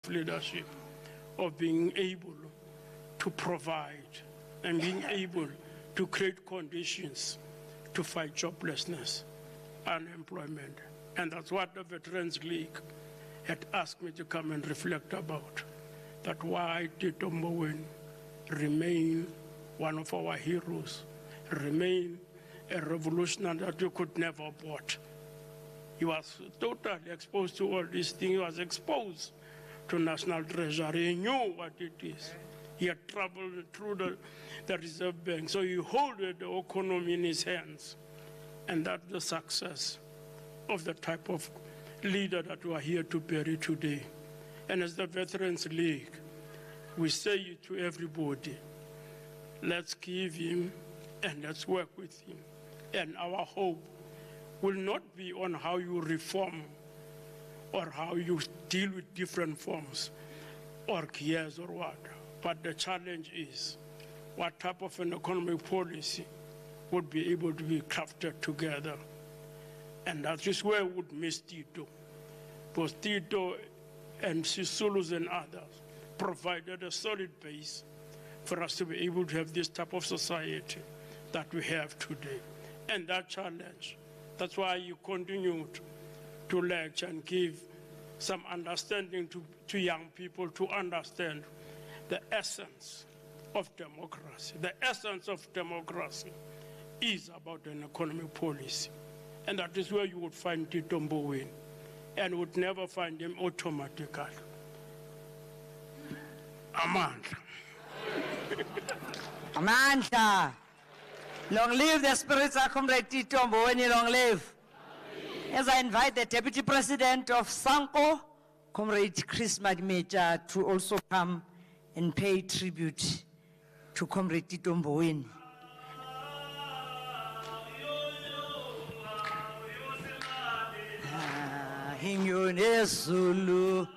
leadership, of being able to provide and being able to create conditions to fight joblessness, unemployment. And that's what the Veterans League had asked me to come and reflect about, that why Tito Mboweni remain one of our heroes, remain a revolutionary that you could never abort. He was totally exposed to all these things. He was exposed to national treasury. He knew what it is. He had traveled through the Reserve Bank, so he held the economy in his hands. And that's the success of the type of leader that we are here to bury today. And as the Veterans League, we say to everybody, let's give him and let's work with him. And our hope will not be on how you reform or how you deal with different forms or gears or what. But the challenge is what type of an economic policy would be able to be crafted together. And that is where we would miss Tito. Because Tito and Sisulus and others provided a solid base for us to be able to have this type of society that we have today. And that challenge, that's why you continue to lecture and give some understanding to young people to understand the essence of democracy. The essence of democracy is about an economic policy. And that is where you would find Tito Mboweni, and would never find him automatically. Amandla. Amandla. Long live the spirits of Comrade Tito Mboweni, long live. As I invite the Deputy President of Sanko, Comrade Chris Magmeja, to also come and pay tribute to Comrade Tito Mboweni. Hinyone Zulu.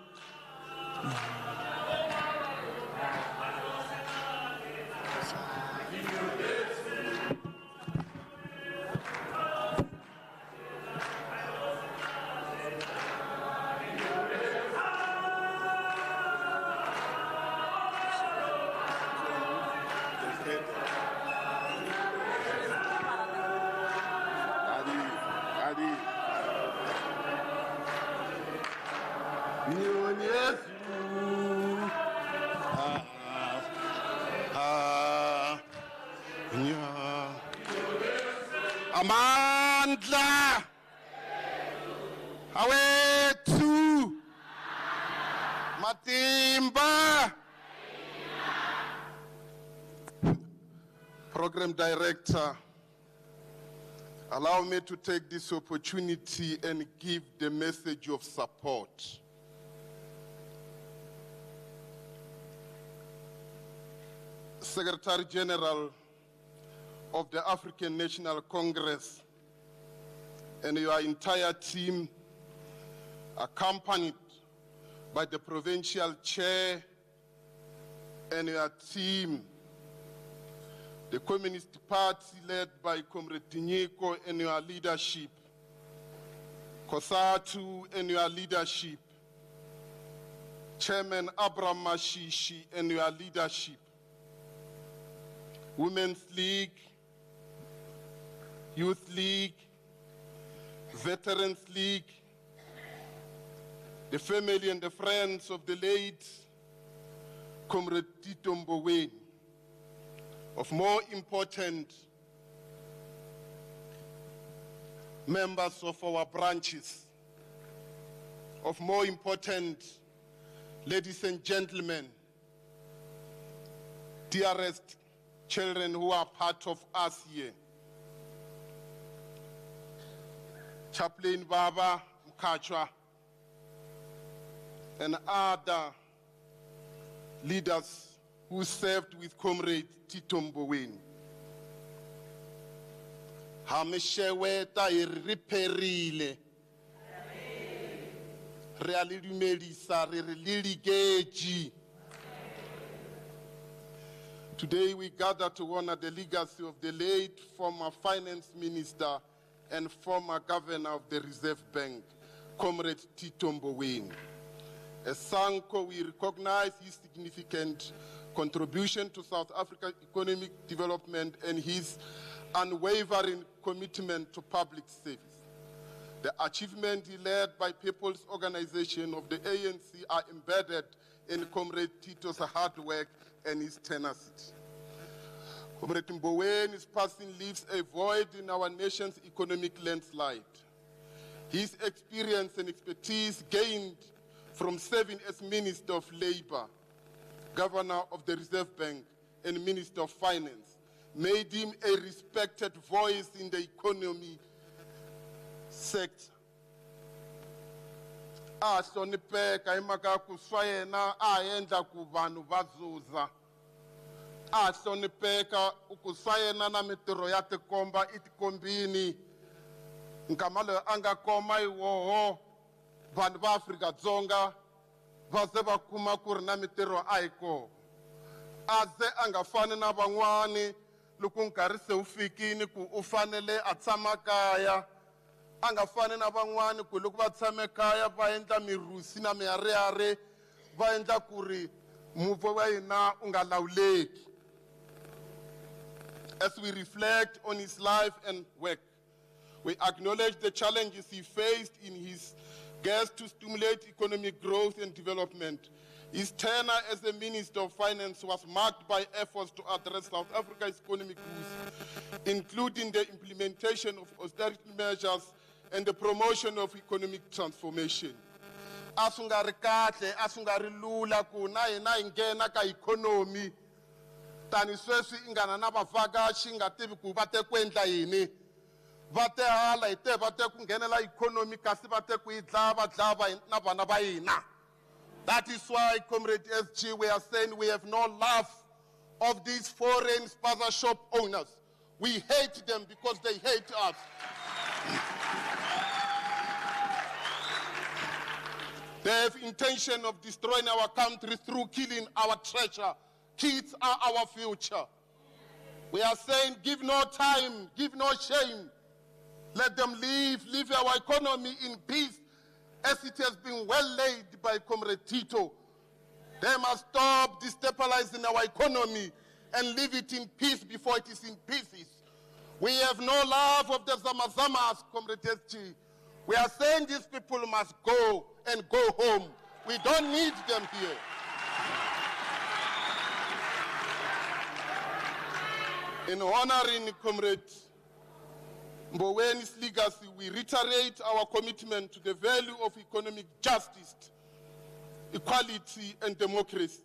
Amandla awethu Matimba. Program Director, allow me to take this opportunity and give the message of support. Secretary General of the African National Congress and your entire team, accompanied by the Provincial Chair and your team, the Communist Party led by Comrade Tinyiko and your leadership, Kosatu and your leadership, Chairman Abraham Mashishi and your leadership, Women's League, Youth League, Veterans League, the family and the friends of the late Comrade Tito Mboweni, of more important members of our branches, of more important ladies and gentlemen, dearest children who are part of us here. Chaplain Baba Mkachwa and other leaders who served with Comrade Tito Mboweni. Hameshewe ta iriperile. Realidumedisa rililigeji. Today we gather to honor the legacy of the late former finance minister and former governor of the Reserve Bank, Comrade Tito Mboweni. As SANCO, we recognize his significant contribution to South Africa's economic development and his unwavering commitment to public service. The achievements he led by People's Organization of the ANC are embedded in Comrade Tito's hard work and his tenacity. Comrade Mboweni's passing leaves a void in our nation's economic landslide. His experience and expertise gained from serving as Minister of Labor, Governor of the Reserve Bank, and Minister of Finance made him a respected voice in the economy sector. Ahlonipheka imhaka kuswayena ayenza ku vanhu va zuza. Ahlonipheka ukuswayena na mitirho ya tikomba itikombini. Nkama loyi anga koma iwoho vanhu va Afrika-Dzonga va ze va kuma ku ri na mitirho a yi kona. A ze a nga fani na van'wani loko nkarhi se wu fikini ku u fanele a tshama kaya. A nga fani na van'wani ku loko va tshame kaya va endla mirusi na miharihari va endla ku ri muvho wa hina u nga lawuleki. As we reflect on his life and work, we acknowledge the challenges he faced in his quest to stimulate economic growth and development. His tenure as a Minister of Finance was marked by efforts to address South Africa's economic woes, including the implementation of austerity measures and the promotion of economic transformation. Asungari kahle, asungari lula ku na hina ingena ka economy. Tani sweswi ingana na bavakashi nga tivi ku va te ku endla yini. Va te hala hi te va te ku nghenela economy kasi va te ku yi dlava na vana va hina. That is why, Comrade SG, we are saying we have no love of these foreign spaza shop owners. We hate them because they hate us. They have intention of destroying our country through killing our treasure. Kids are our future. We are saying give no time, give no shame. Let them live our economy in peace as it has been well laid by Comrade Tito. They must stop destabilizing our economy and leave it in peace before it is in pieces. We have no love of the Zamazamas, Comrade SG. We are saying these people must go and go home. We don't need them here. In honoring Comrade Mboweni's legacy, we reiterate our commitment to the value of economic justice, equality, and democracy.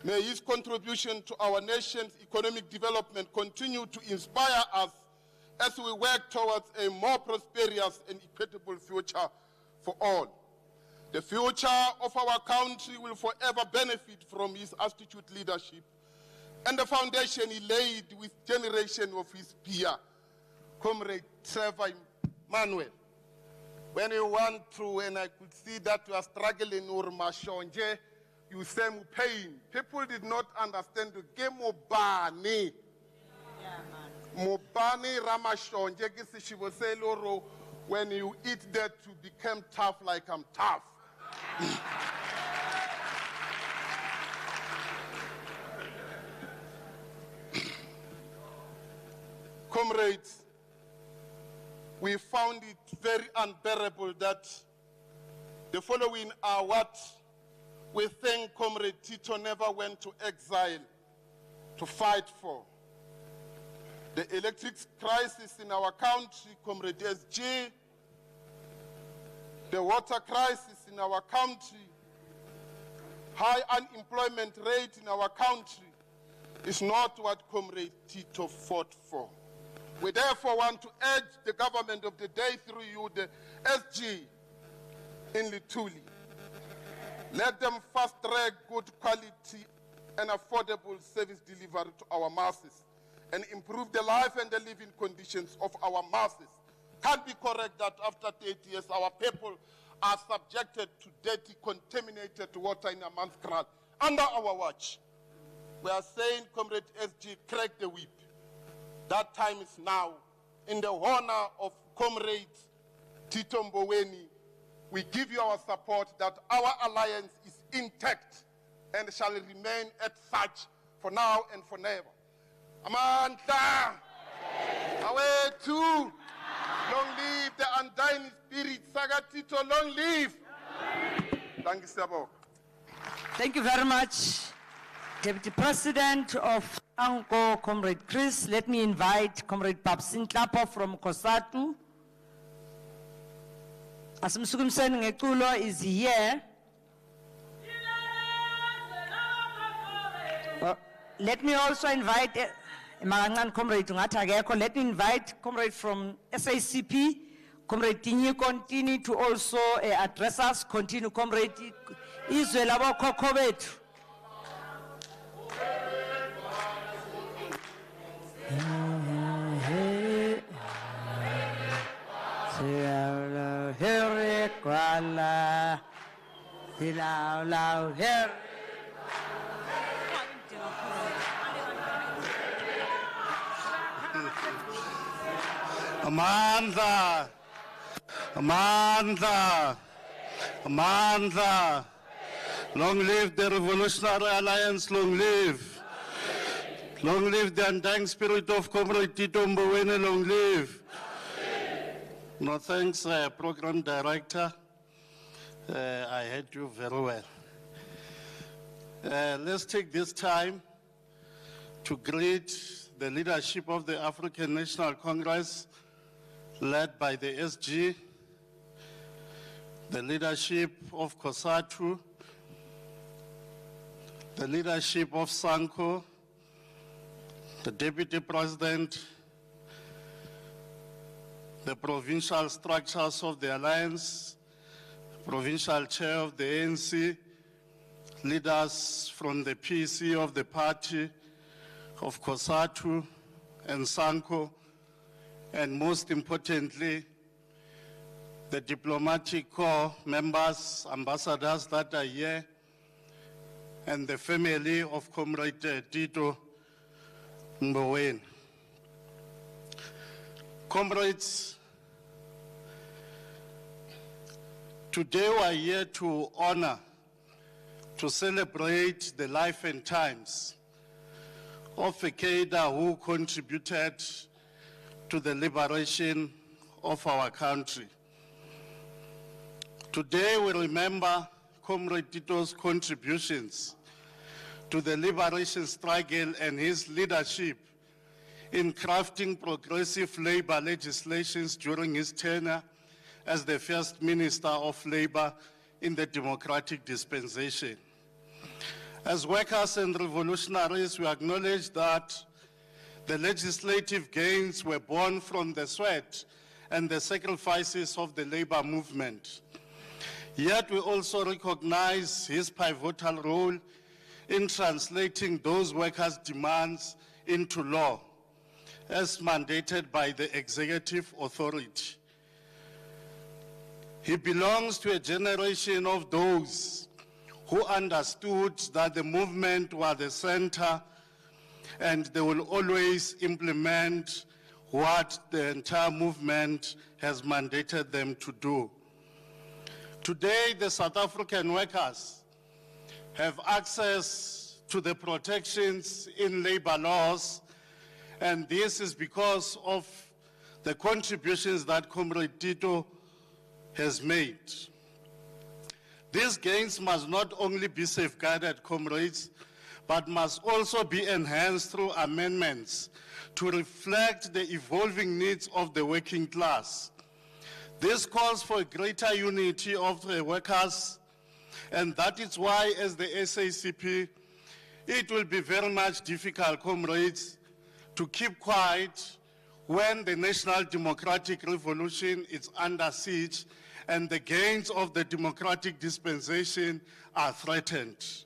May his contribution to our nation's economic development continue to inspire us as we work towards a more prosperous and equitable future for all. The future of our country will forever benefit from his astute leadership and the foundation he laid with generation of his peer, Comrade Trevor Manuel. When you went through and I could see that you are struggling with Mashonje, you say pain. People did not understand the game Mubani. Mubani Ramashonje, she will say, Loro, when you eat that, you become tough like I'm tough. Comrades, we found it very unbearable that the following are what we think Comrade Tito never went to exile to fight for. The electric crisis in our country, Comrade SG, the water crisis in our country, high unemployment rate in our country is not what Comrade Tito fought for. We therefore want to urge the government of the day through you, the SG in Lituli. Let them fast-track good quality and affordable service delivery to our masses and improve the life and the living conditions of our masses. Can't be correct that after 30 years our people are subjected to dirty, contaminated water in a man's ground under our watch. We are saying, Comrade SG, crack the whip. That time is now. In the honor of Comrade Tito Mboweni, we give you our support that our alliance is intact and shall remain as such for now and for never. Amandla! Awethu! Long live the undying spirit, Cde Tito, long live! Thank you, Sabo. Thank you very much, Deputy President of SANCO, Comrade Chris. Let me invite Comrade Papsin Klapo from COSATU. Asimsukumsen Ngekulo is here. Let me also invite Comrade Tungatageko. Let me invite Comrade from SACP, Comrade Tinyi continue to also address us. Continue, Comrade Israel Abo Kokobet. Amandla, Amandla, Amandla. Long live the Revolutionary Alliance, long live. Long live the undying spirit of Cde Tito Mboweni, long live. No thanks, Program Director. I heard you very well. Let's take this time to greet the leadership of the African National Congress, led by the SG, the leadership of COSATU, the leadership of SANCO, the Deputy President, the provincial structures of the Alliance, Provincial Chair of the ANC, leaders from the PC of the party, of COSATU and SANCO, and most importantly, the diplomatic corps members, ambassadors that are here, and the family of Cde Tito Mboweni. Comrades, today we are here to honor, to celebrate the life and times of a cadre who contributed to the liberation of our country. Today we remember Comrade Tito's contributions to the liberation struggle and his leadership in crafting progressive labor legislations during his tenure as the first Minister of Labor in the democratic dispensation. As workers and revolutionaries, we acknowledge that the legislative gains were born from the sweat and the sacrifices of the labor movement. Yet we also recognize his pivotal role in translating those workers' demands into law, as mandated by the executive authority. He belongs to a generation of those who understood that the movement was the center and they will always implement what the entire movement has mandated them to do. Today, the South African workers have access to the protections in labor laws, and this is because of the contributions that Comrade Tito has made. These gains must not only be safeguarded, comrades, but must also be enhanced through amendments to reflect the evolving needs of the working class. This calls for a greater unity of the workers, and that is why, as the SACP, it will be very much difficult, comrades, to keep quiet when the National Democratic Revolution is under siege and the gains of the democratic dispensation are threatened.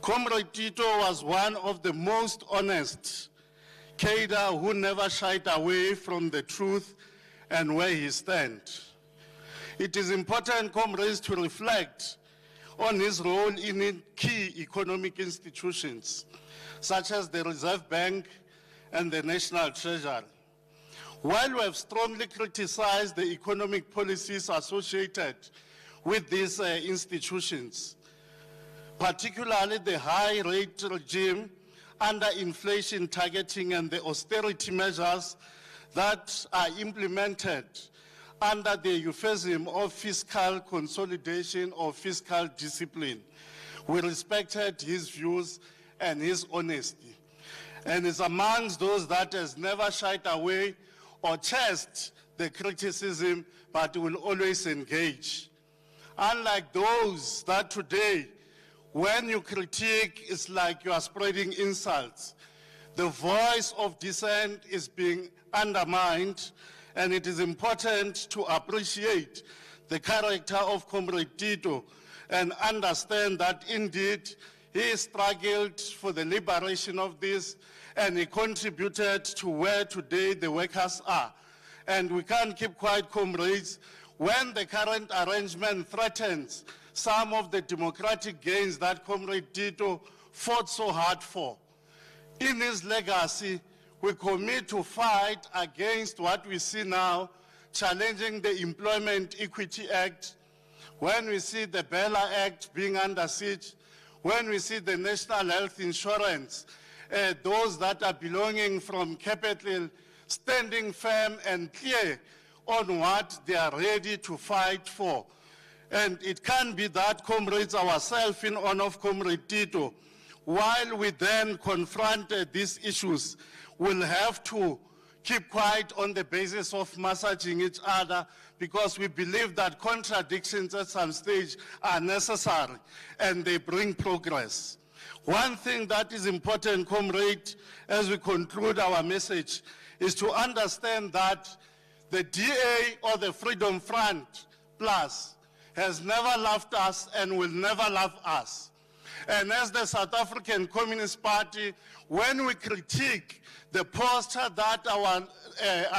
Comrade Tito was one of the most honest cadre who never shied away from the truth and where he stands. It is important, comrades, to reflect on his role in key economic institutions, such as the Reserve Bank and the National Treasury, While we have strongly criticized the economic policies associated with these institutions, particularly the high rate regime under inflation targeting and the austerity measures that are implemented under the euphemism of fiscal consolidation or fiscal discipline. We respected his views and his honesty, and is amongst those that has never shied away or chased the criticism, but will always engage. Unlike those that today, when you critique, it's like you are spreading insults. The voice of dissent is being undermined, and it is important to appreciate the character of Comrade Tito and understand that indeed he struggled for the liberation of this, and he contributed to where today the workers are. And we can't keep quiet, comrades, when the current arrangement threatens some of the democratic gains that Comrade Tito fought so hard for. In his legacy, we commit to fight against what we see now, challenging the Employment Equity Act, when we see the Bella Act being under siege, when we see the National Health Insurance, those that are belonging from capital standing firm and clear on what they are ready to fight for. And it can be that, comrades, ourselves in honor of Comrade Tito, while we then confront these issues, we'll have to keep quiet on the basis of massaging each other, because we believe that contradictions at some stage are necessary and they bring progress. One thing that is important, comrade, as we conclude our message, is to understand that the DA or the Freedom Front Plus has never loved us and will never love us. And as the South African Communist Party, when we critique the posture that our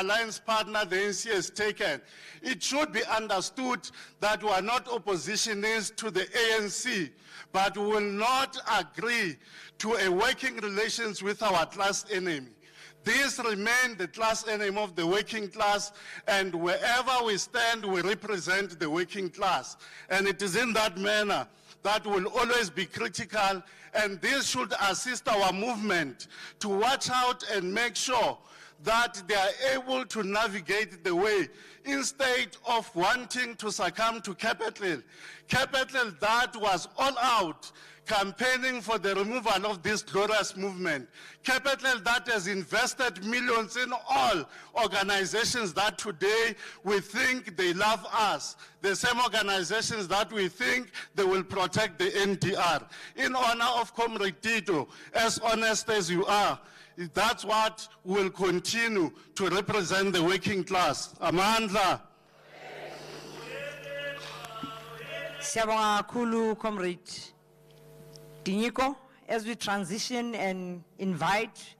alliance partner, the ANC, has taken, it should be understood that we are not oppositionists to the ANC, but we will not agree to a working relations with our class enemy. These remain the class enemy of the working class, and wherever we stand, we represent the working class. And it is in that manner that will always be critical, and this should assist our movement to watch out and make sure that they are able to navigate the way instead of wanting to succumb to capital that was all out campaigning for the removal of this glorious movement, capital that has invested millions in all organizations that today we think they love us, the same organizations that we think they will protect the NDR. In honor of Comrade Tito, as honest as you are, that's what will continue to represent the working class. Amandla. Siyabonga kakhulu, Comrade Tito, as we transition and invite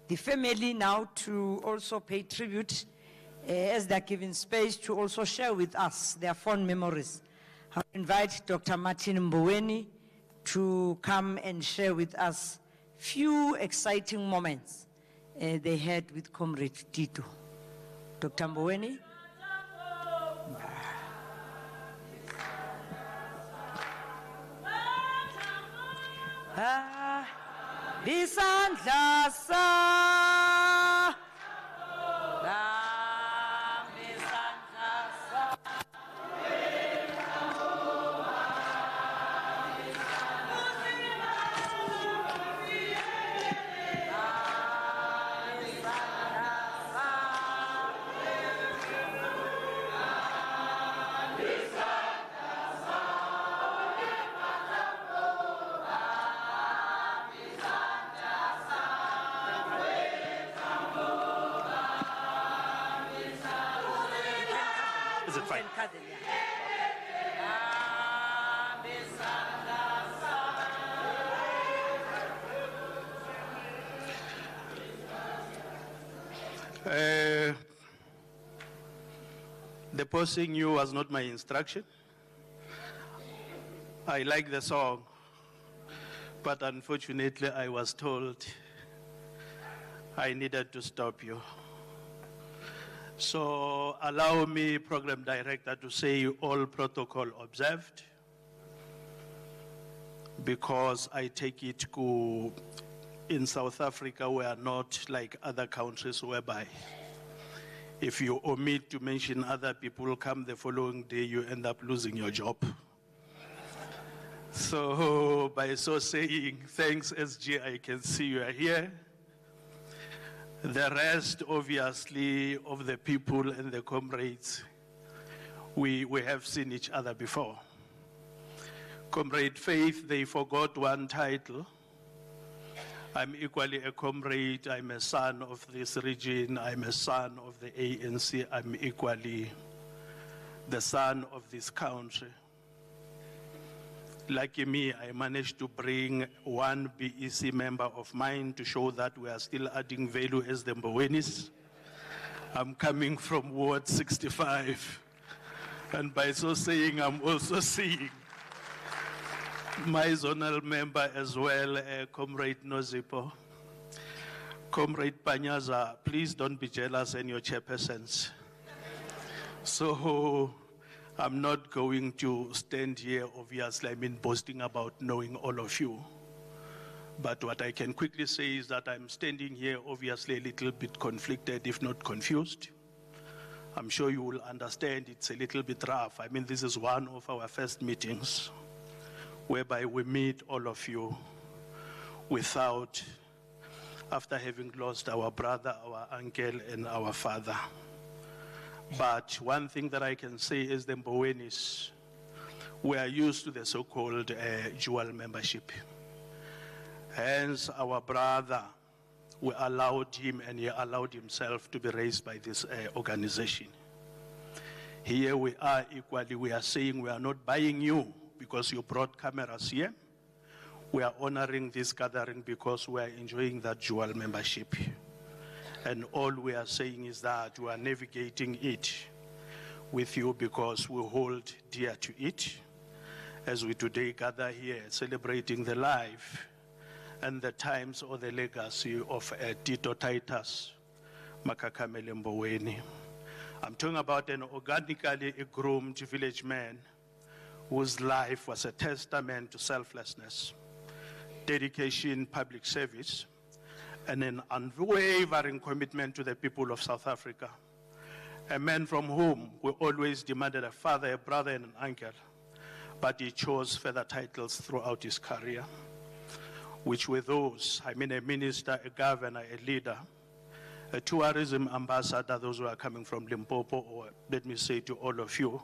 the family now to also pay tribute, as they're given space to also share with us their fond memories. I invite Dr. Martin Mboweni to come and share with us few exciting moments they had with Comrade Tito. Dr. Mboweni. Bisandla sa Is it fine? Deposing you was not my instruction. I like the song, but unfortunately I was told I needed to stop you. So allow me, Program Director, to say all protocol observed, because I take it in South Africa we are not like other countries whereby if you omit to mention other people, come the following day you end up losing your job. So by so saying, thanks SG, I can see you are here. The rest, obviously, of the people and the comrades, we have seen each other before. Comrade Faith, they forgot one title. I'm equally a comrade, I'm a son of this region, I'm a son of the ANC, I'm equally the son of this country. Lucky me, I managed to bring one BEC member of mine to show that we are still adding value as the Mbowenis. I'm coming from Ward 65. And by so saying, I'm also seeing my zonal member as well, Comrade Nozipo. Comrade Panyaza, please don't be jealous and your chairpersons. So, I'm not going to stand here, obviously, boasting about knowing all of you. But what I can quickly say is that I'm standing here, obviously, a little bit conflicted, if not confused. I'm sure you will understand it's a little bit rough. This is one of our first meetings whereby we meet all of you after having lost our brother, our uncle, and our father. But one thing that I can say is the Mbowenis, we are used to the so-called dual membership. Hence, our brother, we allowed him and he allowed himself to be raised by this organization. Here we are equally, we are saying we are not buying you because you brought cameras here. We are honoring this gathering because we are enjoying that dual membership. And all we are saying is that we are navigating it with you because we hold dear to it. As we today gather here celebrating the life and the times or the legacy of Tito Titus Mboweni. I'm talking about an organically groomed village man whose life was a testament to selflessness, dedication, public service, and an unwavering commitment to the people of South Africa. A man from whom we always demanded a father, a brother, and an uncle, but he chose further titles throughout his career, which were those, a minister, a governor, a leader, a tourism ambassador, those who are coming from Limpopo, or let me say to all of you,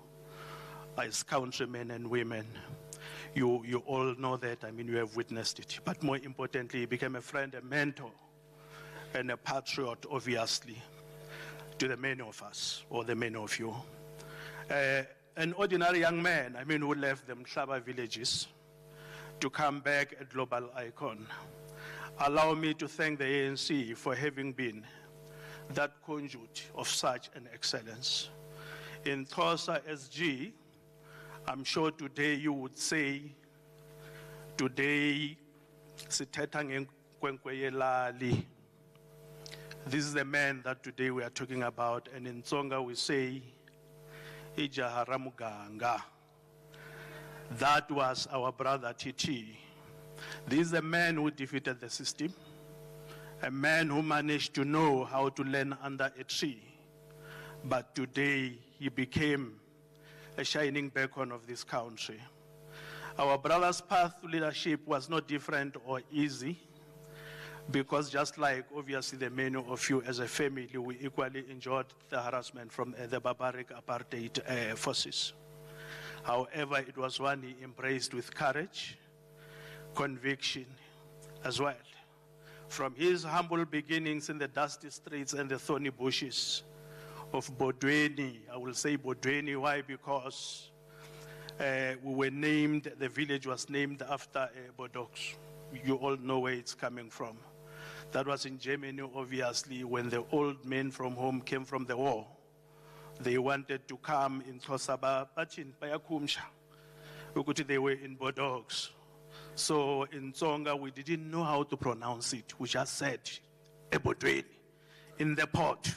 as countrymen and women, you all know that, you have witnessed it. But more importantly, he became a friend, a mentor, and a patriot, obviously, to the many of us, or the many of you. An ordinary young man, who left the Mhlaba villages to come back a global icon. Allow me to thank the ANC for having been that conduit of such an excellence. In Xhosa SG, I'm sure today you would say, today, sithetha ngenkwenkwe yelali. This is the man that today we are talking about, and in Tsonga we say, Ijaha Ramuganga. That was our brother Titi. This is a man who defeated the system, a man who managed to know how to learn under a tree. But today he became a shining beacon of this country. Our brother's path to leadership was not different or easy, because just like obviously the many of you as a family, we equally endured the harassment from the barbaric apartheid forces. However, it was one he embraced with courage, conviction as well. From his humble beginnings in the dusty streets and the thorny bushes of Bodweni, I will say Bodweni, why? Because we were named, the village was named after Bodox. You all know where it's coming from. That was in Germany, obviously, when the old men from home came from the war. They wanted to come in Xhosa, but in Payakumsha, they were in Bodox. So in Tsonga, we didn't know how to pronounce it. We just said, Ebodweni, in the port.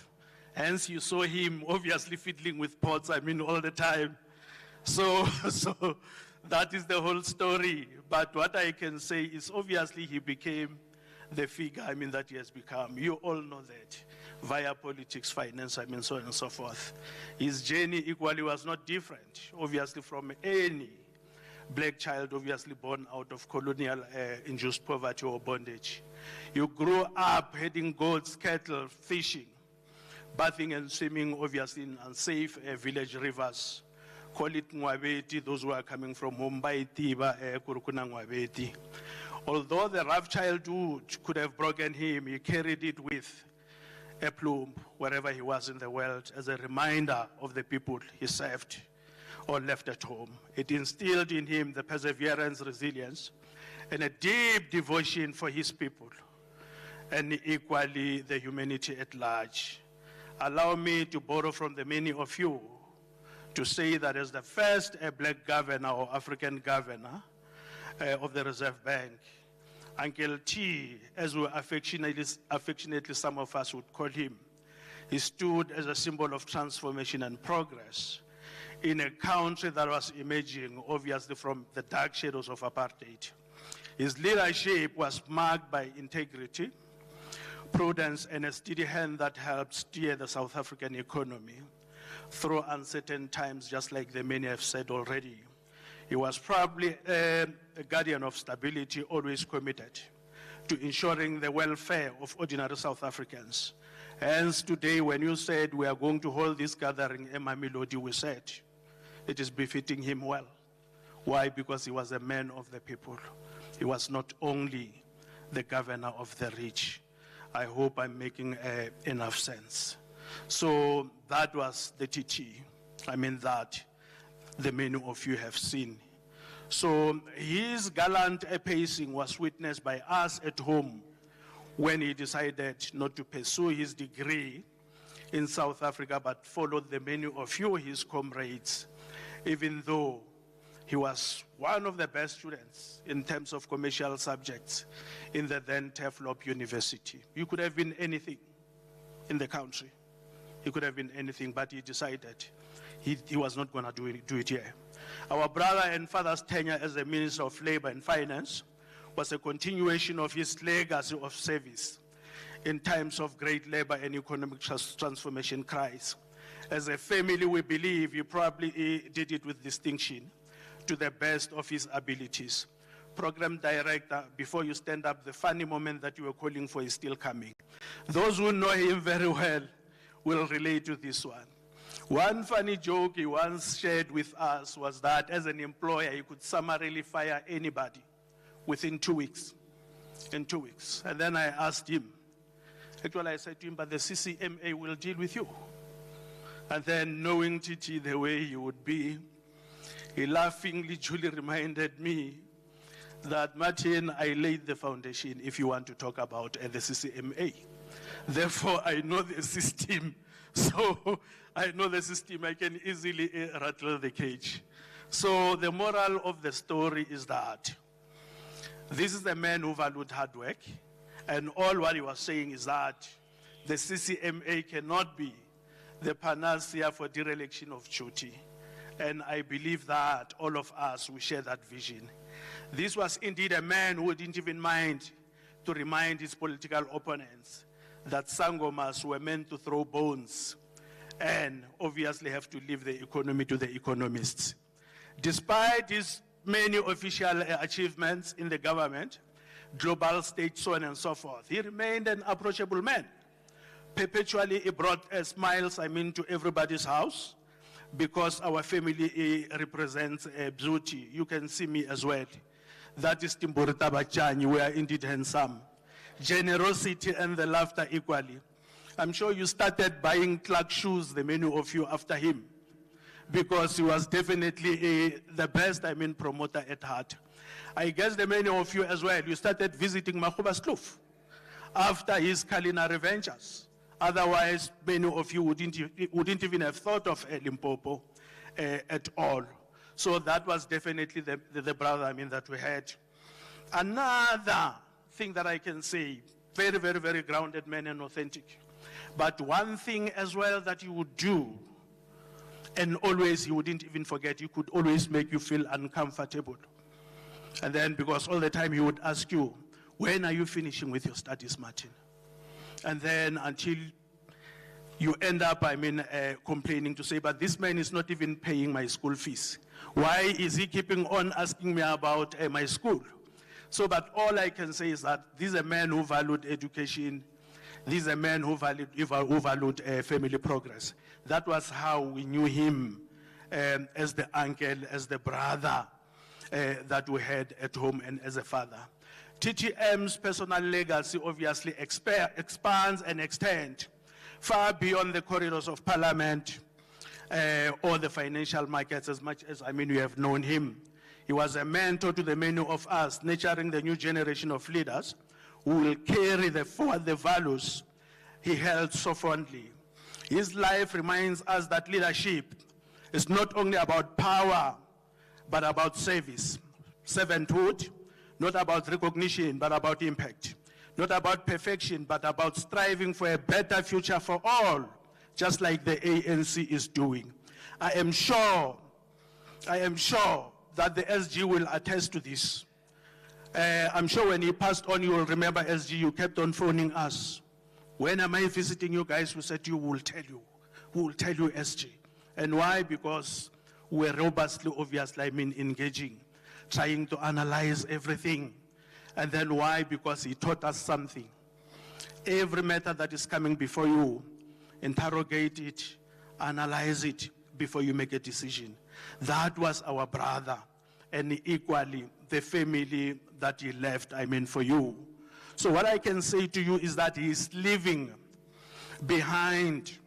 Hence, you saw him obviously fiddling with pots, all the time. So that is the whole story. But what I can say is obviously he became the figure, that he has become. You all know that via politics, finance, so on and so forth. His journey equally was not different, obviously, from any black child, obviously born out of colonial induced poverty or bondage. You grew up herding goats, cattle, fishing, bathing and swimming, obviously, in unsafe village rivers. Call it Ngwabeti, those who are coming from Mumbai, Tiba, Kurukuna Ngwabeti. Although the rough childhood could have broken him, he carried it with a plume wherever he was in the world as a reminder of the people he served or left at home. It instilled in him the perseverance, resilience, and a deep devotion for his people, and equally the humanity at large. Allow me to borrow from the many of you to say that as the first black governor or African governor of the Reserve Bank, Uncle T, as we affectionately some of us would call him, he stood as a symbol of transformation and progress in a country that was emerging, obviously, from the dark shadows of apartheid. His leadership was marked by integrity, prudence, and a steady hand that helped steer the South African economy through uncertain times, just like the many have said already. He was probably a guardian of stability, always committed to ensuring the welfare of ordinary South Africans. Hence, today, when you said we are going to hold this gathering in Mamelodi, we said it is befitting him well. Why? Because he was a man of the people. He was not only the governor of the rich. I hope I'm making enough sense. So that was the TT. That the many of you have seen. So his gallant pacing was witnessed by us at home when he decided not to pursue his degree in South Africa, but followed the many of you, his comrades, even though he was one of the best students in terms of commercial subjects in the then Teflop University. You could have been anything in the country. He could have been anything, but he decided he was not going to do it here. Our brother and father's tenure as the Minister of Labor and Finance was a continuation of his legacy of service in times of great labor and economic transformation crisis. As a family, we believe he probably did it with distinction to the best of his abilities. Program director, before you stand up, the funny moment that you were calling for is still coming. Those who know him very well will relate to this one. One funny joke he once shared with us was that as an employer, he could summarily fire anybody within 2 weeks. In 2 weeks. And then I asked him, actually I said to him, but the CCMA will deal with you. And then knowing Titi the way he would be, he laughingly Julie reminded me that, Martin, I laid the foundation if you want to talk about the CCMA. Therefore, I know the system. So I know the system, I can easily rattle the cage. So the moral of the story is that this is a man who valued hard work, and all what he was saying is that the CCMA cannot be the panacea for dereliction of duty. And I believe that all of us, we share that vision. This was indeed a man who didn't even mind to remind his political opponents that Sangomas were meant to throw bones and obviously have to leave the economy to the economists. Despite his many official achievements in the government, global stage, so on and so forth, he remained an approachable man. Perpetually, he brought smiles, to everybody's house, because our family represents beauty. You can see me as well. That is Timborita Bachani. We are indeed handsome. Generosity and the laughter equally. I'm sure you started buying Clark shoes, the many of you, after him, because he was definitely the best, promoter at heart. I guess the many of you as well, you started visiting Makuba's Kloof after his culinary ventures. Otherwise, many of you wouldn't even have thought of Limpopo at all. So that was definitely the brother, that we had. Another thing that I can say, very, very, very grounded man and authentic. But one thing as well that you would do, and always you wouldn't even forget, you could always make you feel uncomfortable. And then because all the time he would ask you, when are you finishing with your studies, Martin? And then until you end up, complaining to say, but this man is not even paying my school fees. Why is he keeping on asking me about my school? So, but all I can say is that this is a man who valued education. This is a man who valued family progress. That was how we knew him as the uncle, as the brother that we had at home, and as a father. TTM's personal legacy obviously expands and extends far beyond the corridors of parliament or the financial markets, as much as we have known him. He was a mentor to the many of us, nurturing the new generation of leaders who will carry forward the values he held so fondly. His life reminds us that leadership is not only about power, but about service, servanthood, not about recognition, but about impact, not about perfection, but about striving for a better future for all, just like the ANC is doing. I am sure that the SG will attest to this. I'm sure when he passed on, you will remember, SG, you kept on phoning us. When am I visiting you guys? We said, we will tell you, SG. And why? Because we're robustly, obviously, engaging, trying to analyze everything. And then why? Because he taught us something. Every matter that is coming before you, interrogate it, analyze it before you make a decision. That was our brother, and equally the family that he left, for you. So what I can say to you is that he is leaving behind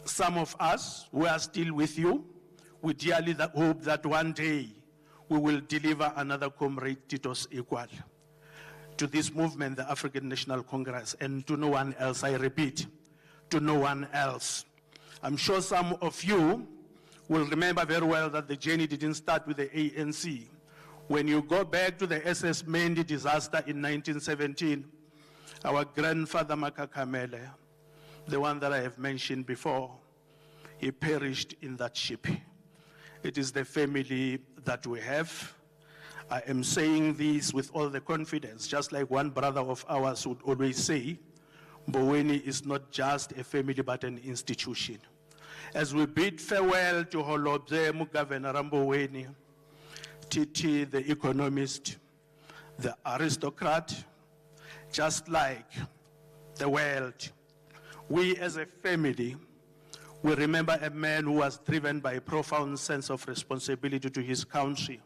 some of us who are still with you. We dearly hope that one day we will deliver another comrade Tito's equal to this movement, the African National Congress, and to no one else. I repeat, to no one else. I'm sure some of you will remember very well that the journey didn't start with the ANC. When you go back to the SS Mendi disaster in 1917, our grandfather Makakamele, the one that I have mentioned before, he perished in that ship. It is the family that we have. I am saying this with all the confidence, just like one brother of ours would always say, Mboweni is not just a family, but an institution. As we bid farewell to Holobze Governor Mboweni, Titi, the economist, the aristocrat, just like the world, we as a family, we remember a man who was driven by a profound sense of responsibility to his country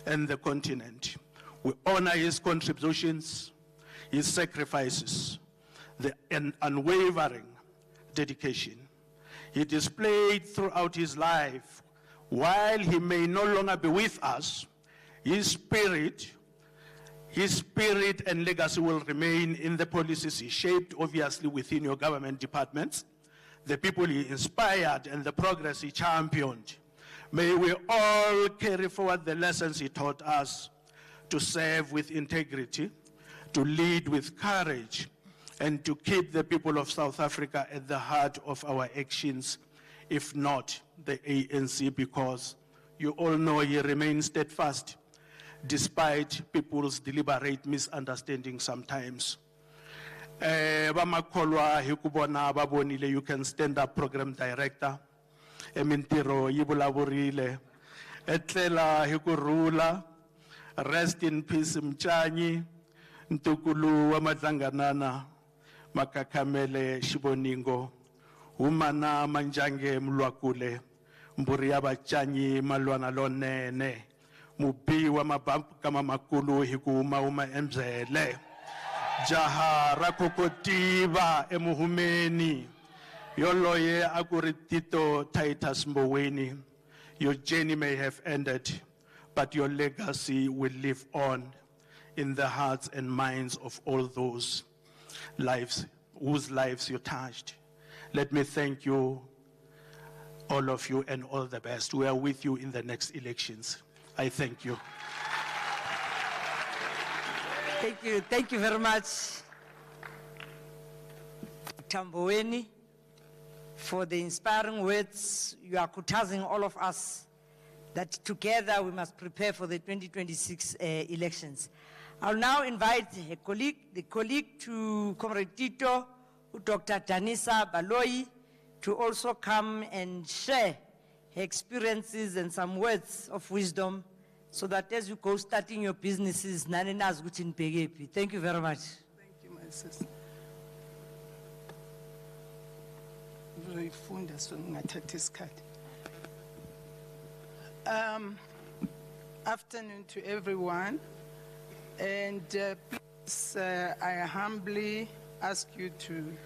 and the continent. We honor his contributions, his sacrifices, the unwavering dedication he displayed throughout his life. While he may no longer be with us, his spirit and legacy will remain in the policies he shaped, obviously within your government departments, the people he inspired, and the progress he championed. May we all carry forward the lessons he taught us to serve with integrity, to lead with courage, and to keep the people of South Africa at the heart of our actions, if not the ANC, because you all know he remains steadfast despite people's deliberate misunderstandings sometimes. Bamakolwa hikubona babonile, you can stand up, program director. Emintiro yibulaburile. Etlela hikurula. Rest in peace Mchanyi. Ntukulu wamadlanganana. Makakamele Shiboningo. Umana manjange mluakule. Mburi abachanyi malwana lonene. Mubi wa mabampu kama makulu hikuuma emzele. Jaha rakokotiba emuhumeni. Yoloye akuri Tito Titus Mboweni. Your journey may have ended, but your legacy will live on in the hearts and minds of all those lives, whose lives you touched. Let me thank you, all of you, and all the best. We are with you in the next elections. I thank you. Thank you very much. Dr. Mboweni, for the inspiring words. You are kutazing all of us that together we must prepare for the 2026 elections. I'll now invite the colleague to Comrade Tito, Dr. Danisa Baloyi, to also come and share her experiences and some words of wisdom, so that as you go starting your businesses, nani nazi ukuthi nibheke phi. Thank you very much. Thank you, my sister. Ngifunda so ngingathatha isikhathi. Afternoon to everyone, and please, I humbly ask you to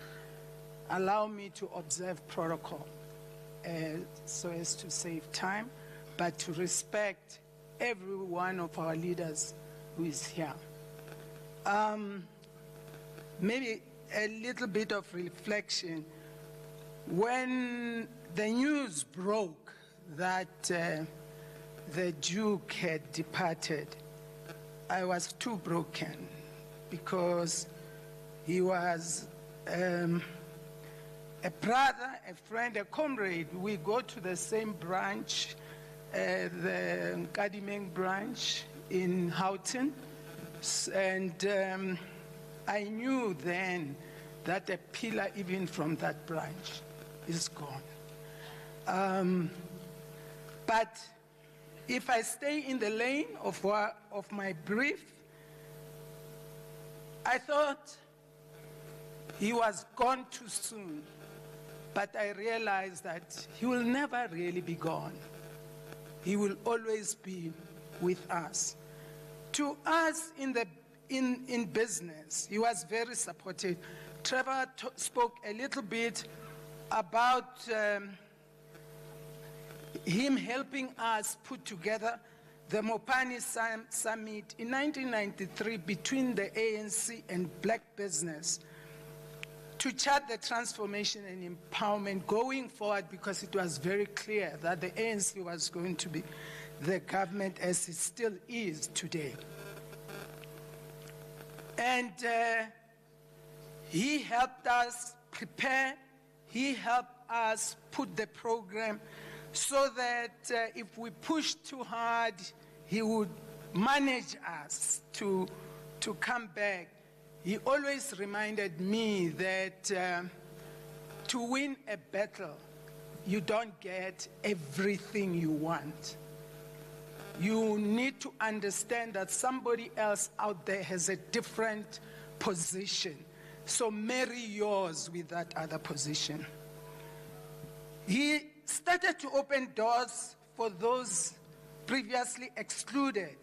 allow me to observe protocol so as to save time, but to respect every one of our leaders who is here. Maybe a little bit of reflection. When the news broke that the Duke had departed, I was too broken, because he was a brother, a friend, a comrade. We go to the same branch, the Kadimeng branch in Houghton, and I knew then that a pillar even from that branch is gone. But if I stay in the lane of my brief, I thought he was gone too soon, but I realized that he will never really be gone. He will always be with us. To us in business, he was very supportive. Trevor spoke a little bit about him helping us put together the Mopani Summit in 1993 between the ANC and black business to chart the transformation and empowerment going forward, because it was very clear that the ANC was going to be the government as it still is today. And he helped us prepare, he helped us put the program so that if we pushed too hard, he would manage us to come back. He always reminded me that to win a battle, you don't get everything you want. You need to understand that somebody else out there has a different position. So marry yours with that other position. He started to open doors for those previously excluded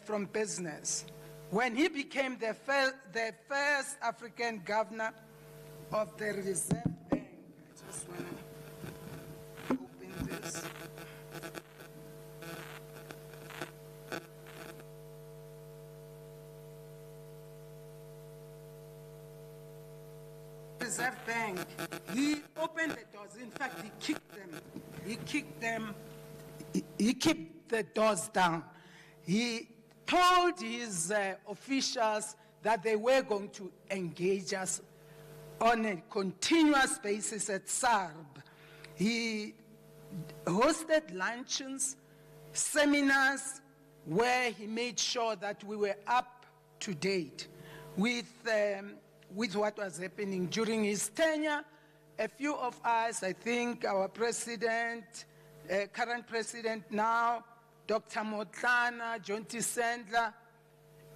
from business. When he became the first African governor of the Reserve Bank, I just want to open this. Reserve Bank, he opened the doors. In fact, he kicked them. He kicked the doors down. He told his officials that they were going to engage us on a continuous basis at SARB. He hosted luncheons, seminars, where he made sure that we were up to date with what was happening during his tenure. A few of us, I think our president, current president now, Dr. Motlana, John T. Sandler,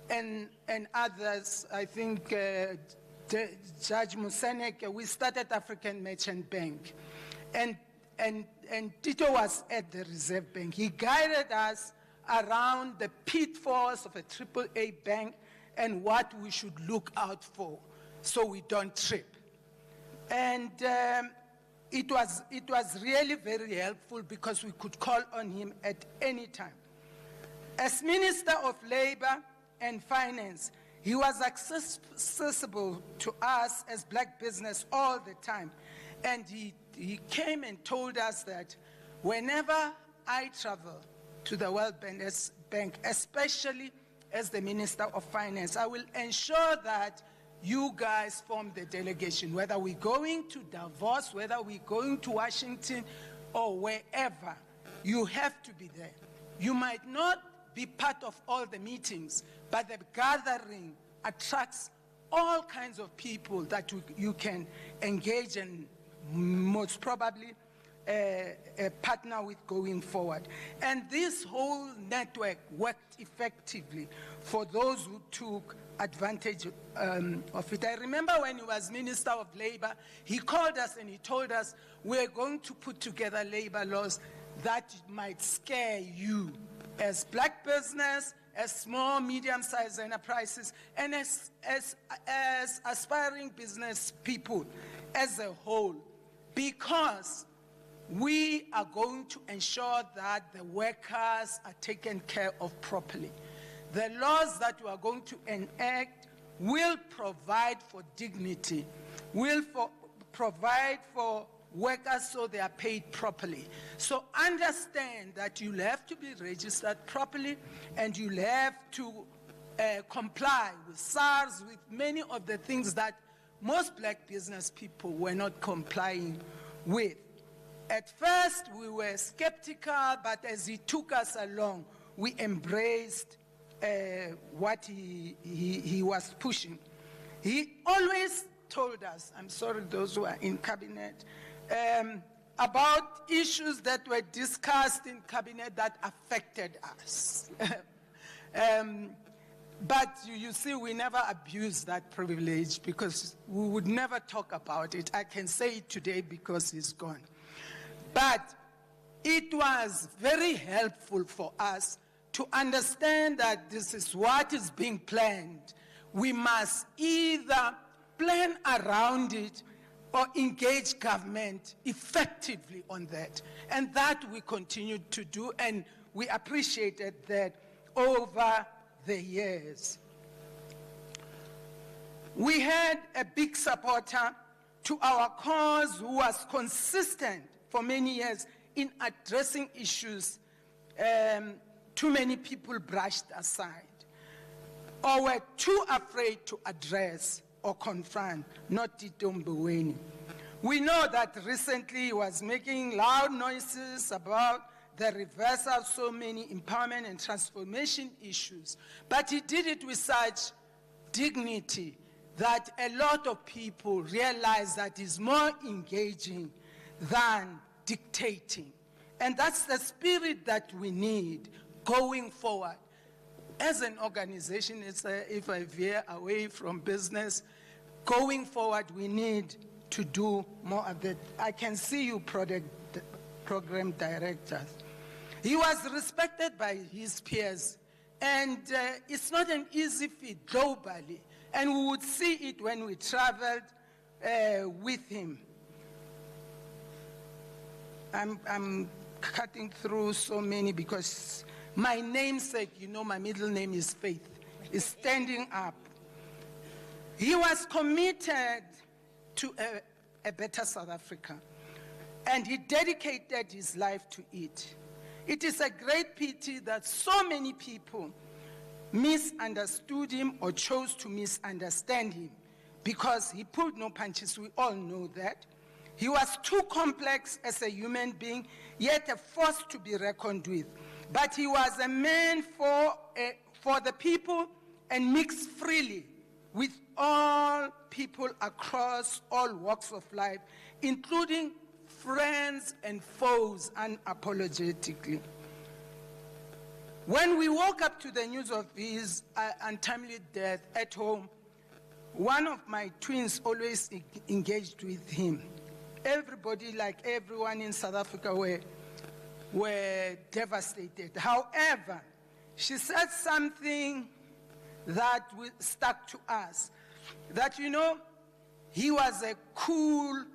and others, I think Judge Museneke, we started African Merchant Bank. And Tito was at the Reserve Bank. He guided us around the pitfalls of a AAA bank and what we should look out for so we don't trip. And it was really very helpful because we could call on him at any time. As Minister of Labor and Finance, he was accessible to us as black business all the time. And he came and told us that whenever I travel to the World Bank, especially as the Minister of Finance, I will ensure that you guys form the delegation, whether we're going to Davos, whether we're going to Washington, or wherever. You have to be there. You might not be part of all the meetings, but the gathering attracts all kinds of people that you can engage and most probably partner with going forward. And this whole network worked effectively for those who took advantage of it. I remember when he was Minister of Labor, he called us and he told us, we're going to put together labor laws that might scare you as black business, as small, medium-sized enterprises, and as aspiring business people as a whole, because we are going to ensure that the workers are taken care of properly. The laws that we are going to enact will provide for dignity, will provide for workers so they are paid properly. So understand that you'll have to be registered properly, and you'll have to comply with SARS, with many of the things that most black business people were not complying with. At first, we were skeptical, but as he took us along, we embraced what he was pushing. He always told us, I'm sorry, those who are in cabinet, about issues that were discussed in cabinet that affected us. But you see, we never abused that privilege because we would never talk about it. I can say it today because he's gone. But it was very helpful for us to understand that this is what is being planned. We must either plan around it or engage government effectively on that. And that we continued to do, and we appreciated that over the years. We had a big supporter to our cause who was consistent for many years in addressing issues too many people brushed aside or were too afraid to address or confront, not Tito Mboweni. We know that recently he was making loud noises about the reversal of so many empowerment and transformation issues, but he did it with such dignity that a lot of people realize that he's more engaging than dictating. And that's the spirit that we need going forward. As an organization, if I veer away from business, going forward, we need to do more of that. I can see you, program directors. He was respected by his peers, and it's not an easy feat globally. And we would see it when we traveled with him. I'm cutting through so many because my namesake, you know, my middle name is Faith, is standing up. He was committed to a better South Africa, and he dedicated his life to it. It is a great pity that so many people misunderstood him or chose to misunderstand him because he pulled no punches. We all know that. He was too complex as a human being, yet a force to be reckoned with. But he was a man for the people and mixed freely with all people across all walks of life, including friends and foes unapologetically. When we woke up to the news of his untimely death at home, one of my twins always engaged with him. Everybody, like everyone in South Africa, were devastated. However, she said something that stuck to us, that, you know, he was a cool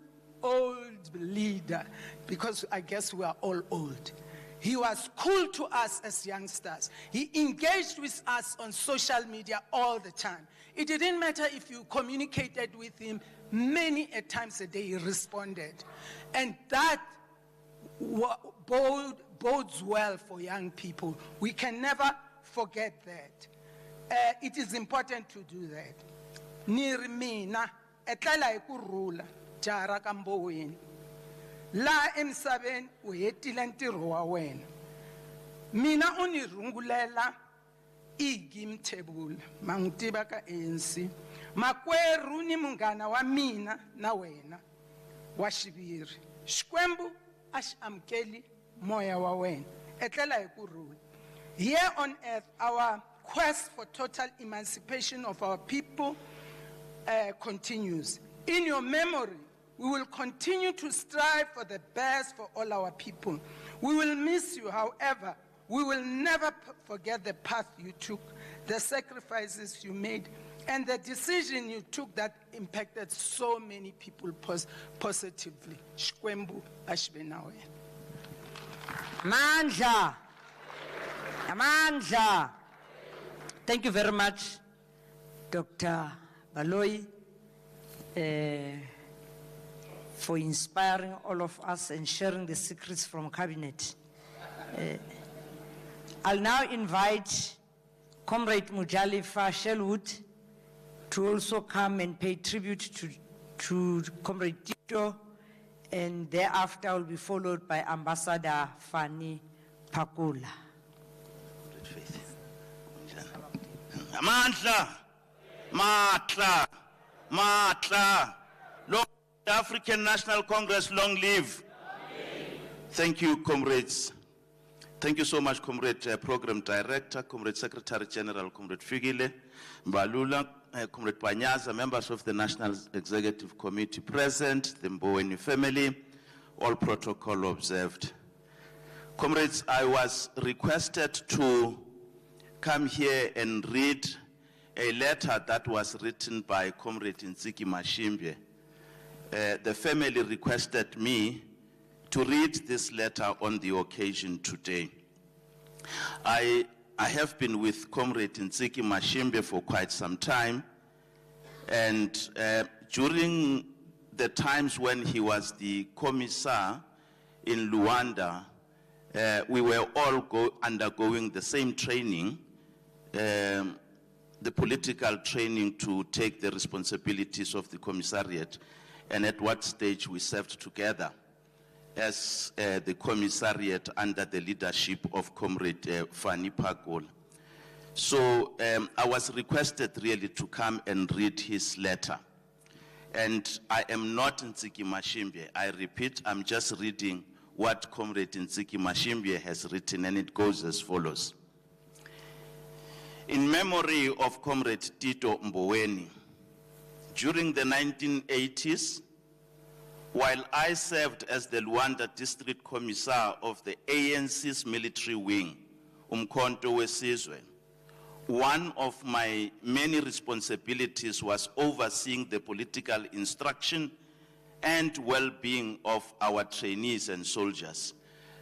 old leader, because I guess we are all old. He was cool to us as youngsters. He engaged with us on social media all the time. It didn't matter if you communicated with him many a times a day, he responded. And that bodes well for young people. We can never forget that. It is important to do that. Niri mina, etlela ikurula, jara ka Mboweni. La emsabeni uhetile ntiro wa wena. Mina unirungulela igimthebula mangitiba ka ANC makweru ni munghana wa mina na wena wa xiviri Xikwembu a xi amukeli moya wa wena etlela hi kurhula. Here on earth our quest for total emancipation of our people continues. In your memory we will continue to strive for the best for all our people. We will miss you, however. We will never forget the path you took, the sacrifices you made, and the decision you took that impacted so many people positively. Xikwembu ashibe nawe. Mandla. Amandla. Thank you very much, Dr. Baloyi, for inspiring all of us and sharing the secrets from Cabinet. I'll now invite Comrade Mujalifa Shelwood to also come and pay tribute to Comrade Tito, and thereafter will be followed by Ambassador Fanny Pakula. Amandla, Matla, Matla, long the African National Congress, long live. Thank you, comrades. Thank you so much, Comrade Program Director, Comrade Secretary General, Comrade Figile, Mbalula, Comrade Panyaza, members of the National Executive Committee present, the Mboweni family, all protocol observed. Comrades, I was requested to come here and read a letter that was written by Comrade Ntsiki Mashimbe. The family requested me to read this letter on the occasion today. I have been with Comrade Ntsiki Mashimbe for quite some time, and during the times when he was the commissar in Luanda, we were all undergoing the same training, the political training to take the responsibilities of the commissariat, and at what stage we served together as the commissariat under the leadership of Comrade Fanny Pakula. So I was requested really to come and read his letter. And I am not Ntsiki Mashimbe. I repeat, I'm just reading what Comrade Ntsiki Mashimbe has written, and it goes as follows. In memory of Comrade Tito Mboweni, during the 1980s, while I served as the Luanda District Commissar of the ANC's military wing, Umkhonto Wesizwe, one of my many responsibilities was overseeing the political instruction and well-being of our trainees and soldiers.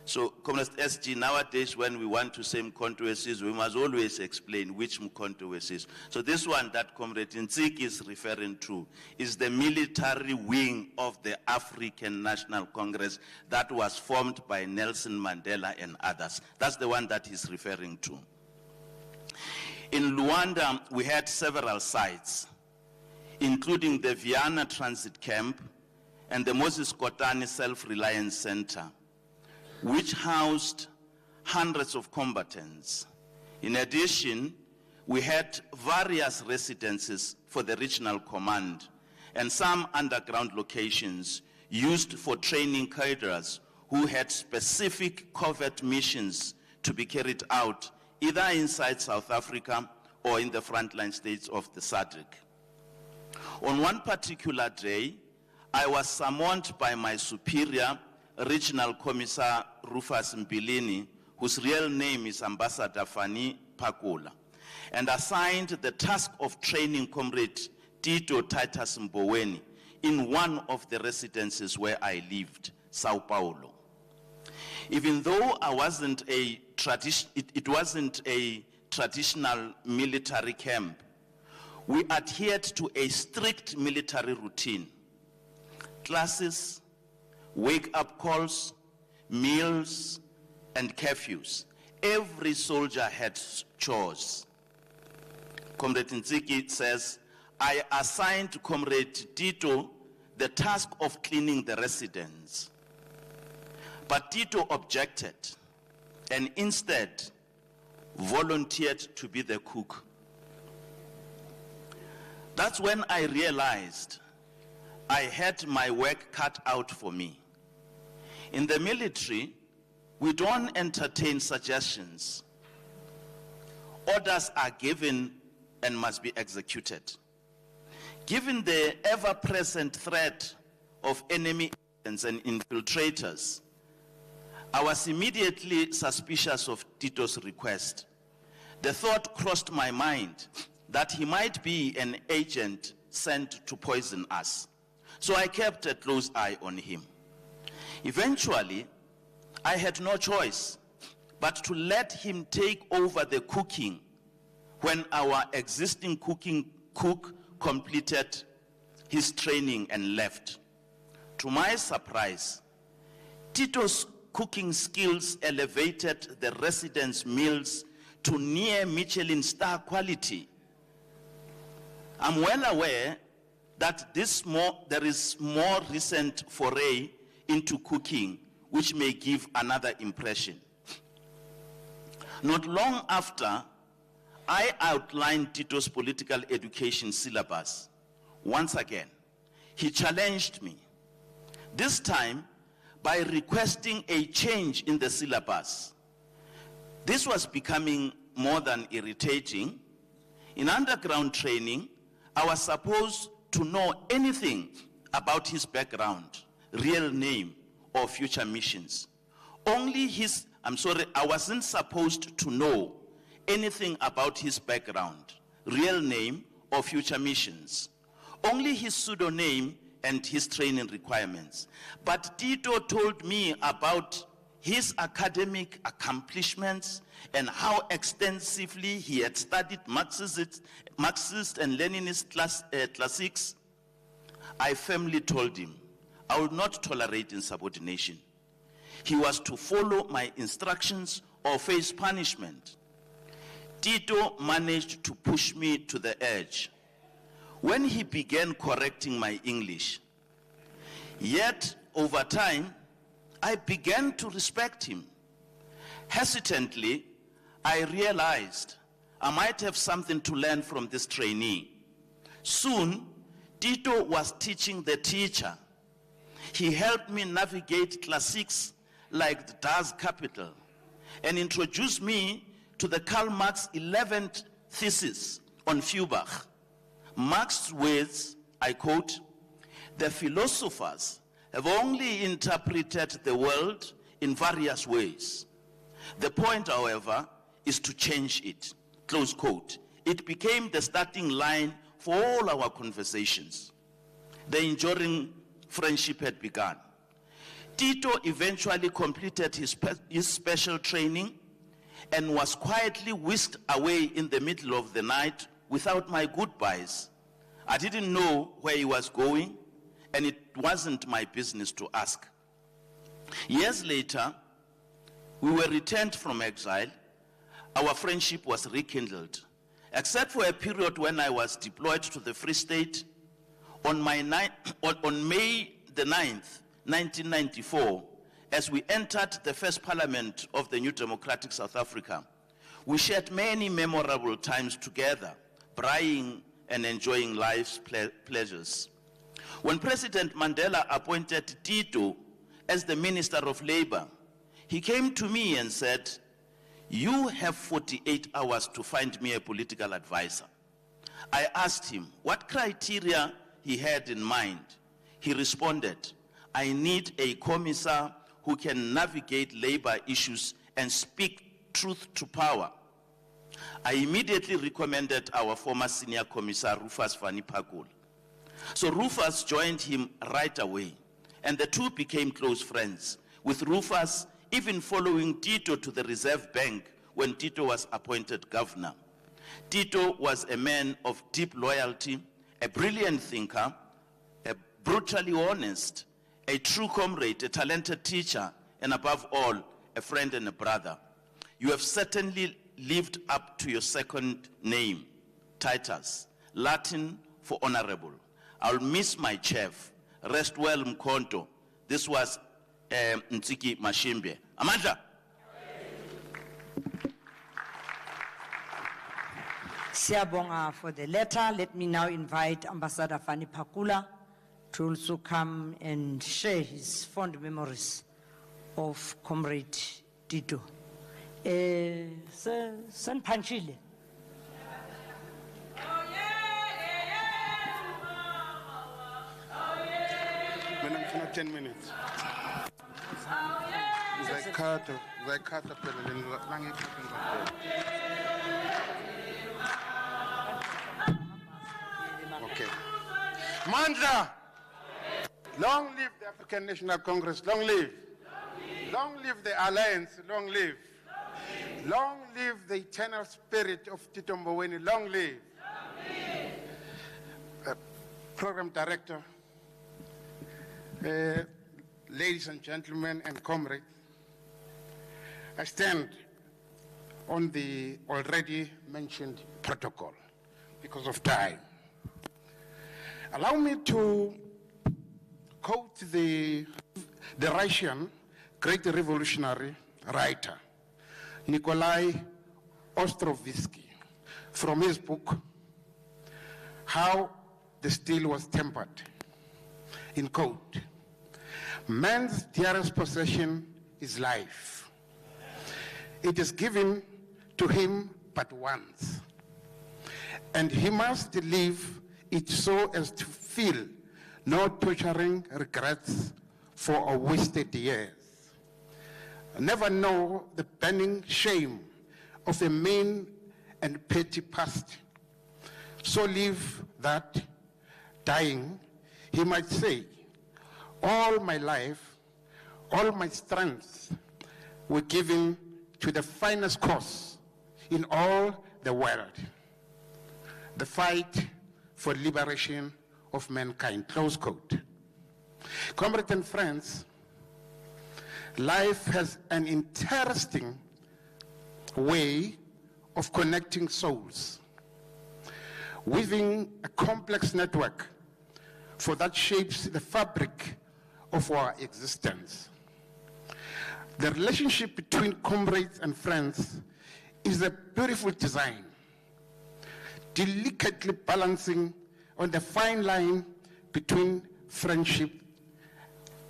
So, Comrade SG, nowadays when we want to say Umkhonto Wesizwe, we must always explain which Umkhonto Wesizwe. So this one that Comrade Ntsiki is referring to is the military wing of the African National Congress that was formed by Nelson Mandela and others. That's the one that he's referring to. In Luanda, we had several sites, including the Viana Transit Camp and the Moses Kotane Self-Reliance Center, which housed hundreds of combatants. In addition, we had various residences for the regional command and some underground locations used for training cadres who had specific covert missions to be carried out either inside South Africa or in the frontline states of the SADC. On one particular day, I was summoned by my superior, Regional Commissar Rufus Mbilini, whose real name is Ambassador Fanny Pakula, and assigned the task of training Comrade Tito Titus Mboweni in one of the residences where I lived, Sao Paulo. Even though it wasn't a traditional military camp, we adhered to a strict military routine. Classes, wake-up calls, meals, and curfews. Every soldier had chores. Comrade Ntsiki says, I assigned Comrade Tito the task of cleaning the residence. But Tito objected and instead volunteered to be the cook. That's when I realized I had my work cut out for me. In the military, we don't entertain suggestions. Orders are given and must be executed. Given the ever-present threat of enemy agents and infiltrators, I was immediately suspicious of Tito's request. The thought crossed my mind that he might be an agent sent to poison us. So I kept a close eye on him. Eventually, I had no choice but to let him take over the cooking when our existing cook completed his training and left. To my surprise, Tito's cooking skills elevated the residents' meals to near Michelin star quality. I'm well aware that there is more recent foray into cooking which may give another impression. Not long after, I outlined Tito's political education syllabus. Once again, he challenged me, this time by requesting a change in the syllabus. This was becoming more than irritating. In underground training, I was supposed to know anything about his background, real name, or future missions. I wasn't supposed to know anything about his background, real name, or future missions. Only his pseudonym and his training requirements. But Tito told me about his academic accomplishments and how extensively he had studied Marxist and Leninist classics. I firmly told him I would not tolerate insubordination. He was to follow my instructions or face punishment. Tito managed to push me to the edge when he began correcting my English. Yet, over time, I began to respect him. Hesitantly, I realized I might have something to learn from this trainee. Soon, Tito was teaching the teacher. He helped me navigate classics like the Das Kapital and introduced me to the Karl Marx 11th thesis on Feuerbach. Marx's words, I quote, "The philosophers have only interpreted the world in various ways. The point, however, is to change it," close quote. It became the starting line for all our conversations. The enduring friendship had begun. Tito eventually completed his special training and was quietly whisked away in the middle of the night without my goodbyes. I didn't know where he was going, and it wasn't my business to ask. Years later, we were returned from exile. Our friendship was rekindled, except for a period when I was deployed to the Free State. On May the 9th, 1994, as we entered the first parliament of the new democratic South Africa, we shared many memorable times together, braaiing and enjoying life's pleasures. When President Mandela appointed Tito as the Minister of Labor, he came to me and said, "You have 48 hours to find me a political advisor." I asked him what criteria he had in mind. He responded, "I need a commissar who can navigate labor issues and speak truth to power." I immediately recommended our former senior commissar, Rufus Vani Pakul. So Rufus joined him right away, and the two became close friends, with Rufus even following Tito to the Reserve Bank when Tito was appointed governor. Tito was a man of deep loyalty, a brilliant thinker, a brutally honest, a true comrade, a talented teacher, and above all, a friend and a brother. You have certainly lived up to your second name, Titus, Latin for honorable. I'll miss my chef. Rest well, Mkonto. This was Ntsiki Mashimbe. Amandla. Siyabonga for the letter. Let me now invite Ambassador Fanny Pakula to also come and share his fond memories of Comrade Tito. San Panchile. Madam, 10 minutes. Okay. Mandla! Long live the African National Congress, long live. Long live the Alliance, long live. Long live the eternal spirit of Tito Mboweni, long live. Program Director, ladies and gentlemen and comrades, I stand on the already mentioned protocol because of time. Allow me to quote the Russian great revolutionary writer, Nikolai Ostrovsky, from his book, How the Steel Was Tempered, in quote, "Man's dearest possession is life. It is given to him but once, and he must live it so as to feel no torturing regrets for a wasted years. Never know the burning shame of a mean and petty past. So live that, dying, he might say, all my life, all my strengths were given to the finest cause in all the world, the fight for liberation of mankind," close quote. Comrades and friends, life has an interesting way of connecting souls, weaving a complex network for that shapes the fabric of our existence. The relationship between comrades and friends is a beautiful design, delicately balancing on the fine line between friendship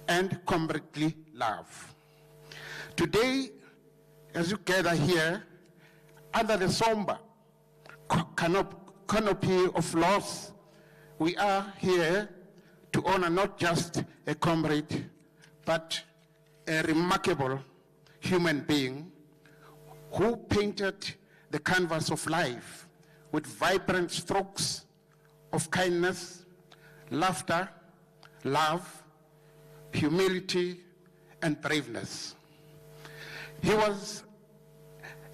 and comradely love. Today, as you gather here, under the somber canopy of loss, we are here to honor not just a comrade, but a remarkable human being who painted the canvas of life with vibrant strokes of kindness, laughter, love, humility, and braveness. He was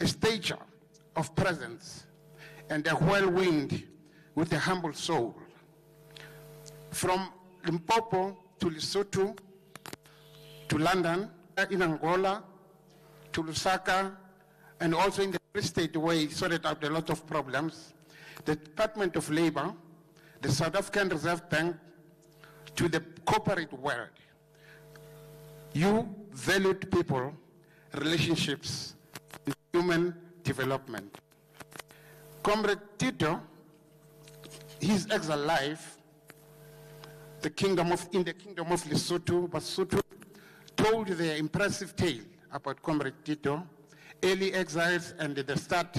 a stager of presence and a whirlwind with a humble soul. From Limpopo to Lesotho, to London, in Angola, to Lusaka, and also in the Free State where he sorted out a lot of problems, the Department of Labor, the South African Reserve Bank, to the corporate world. You valued people, relationships, and human development. Comrade Tito, his exile life, in the kingdom of Lesotho, Basotho, told their impressive tale about Comrade Tito, early exiles, and the start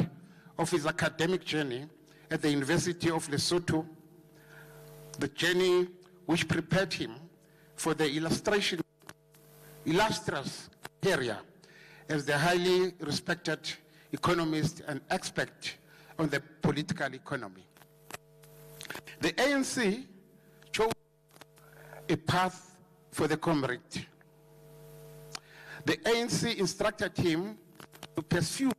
of his academic journey at the University of Lesotho, the journey which prepared him for the illustrious career as the highly respected economist and expert on the political economy. The ANC chose a path for the comrade. The ANC instructed him to pursue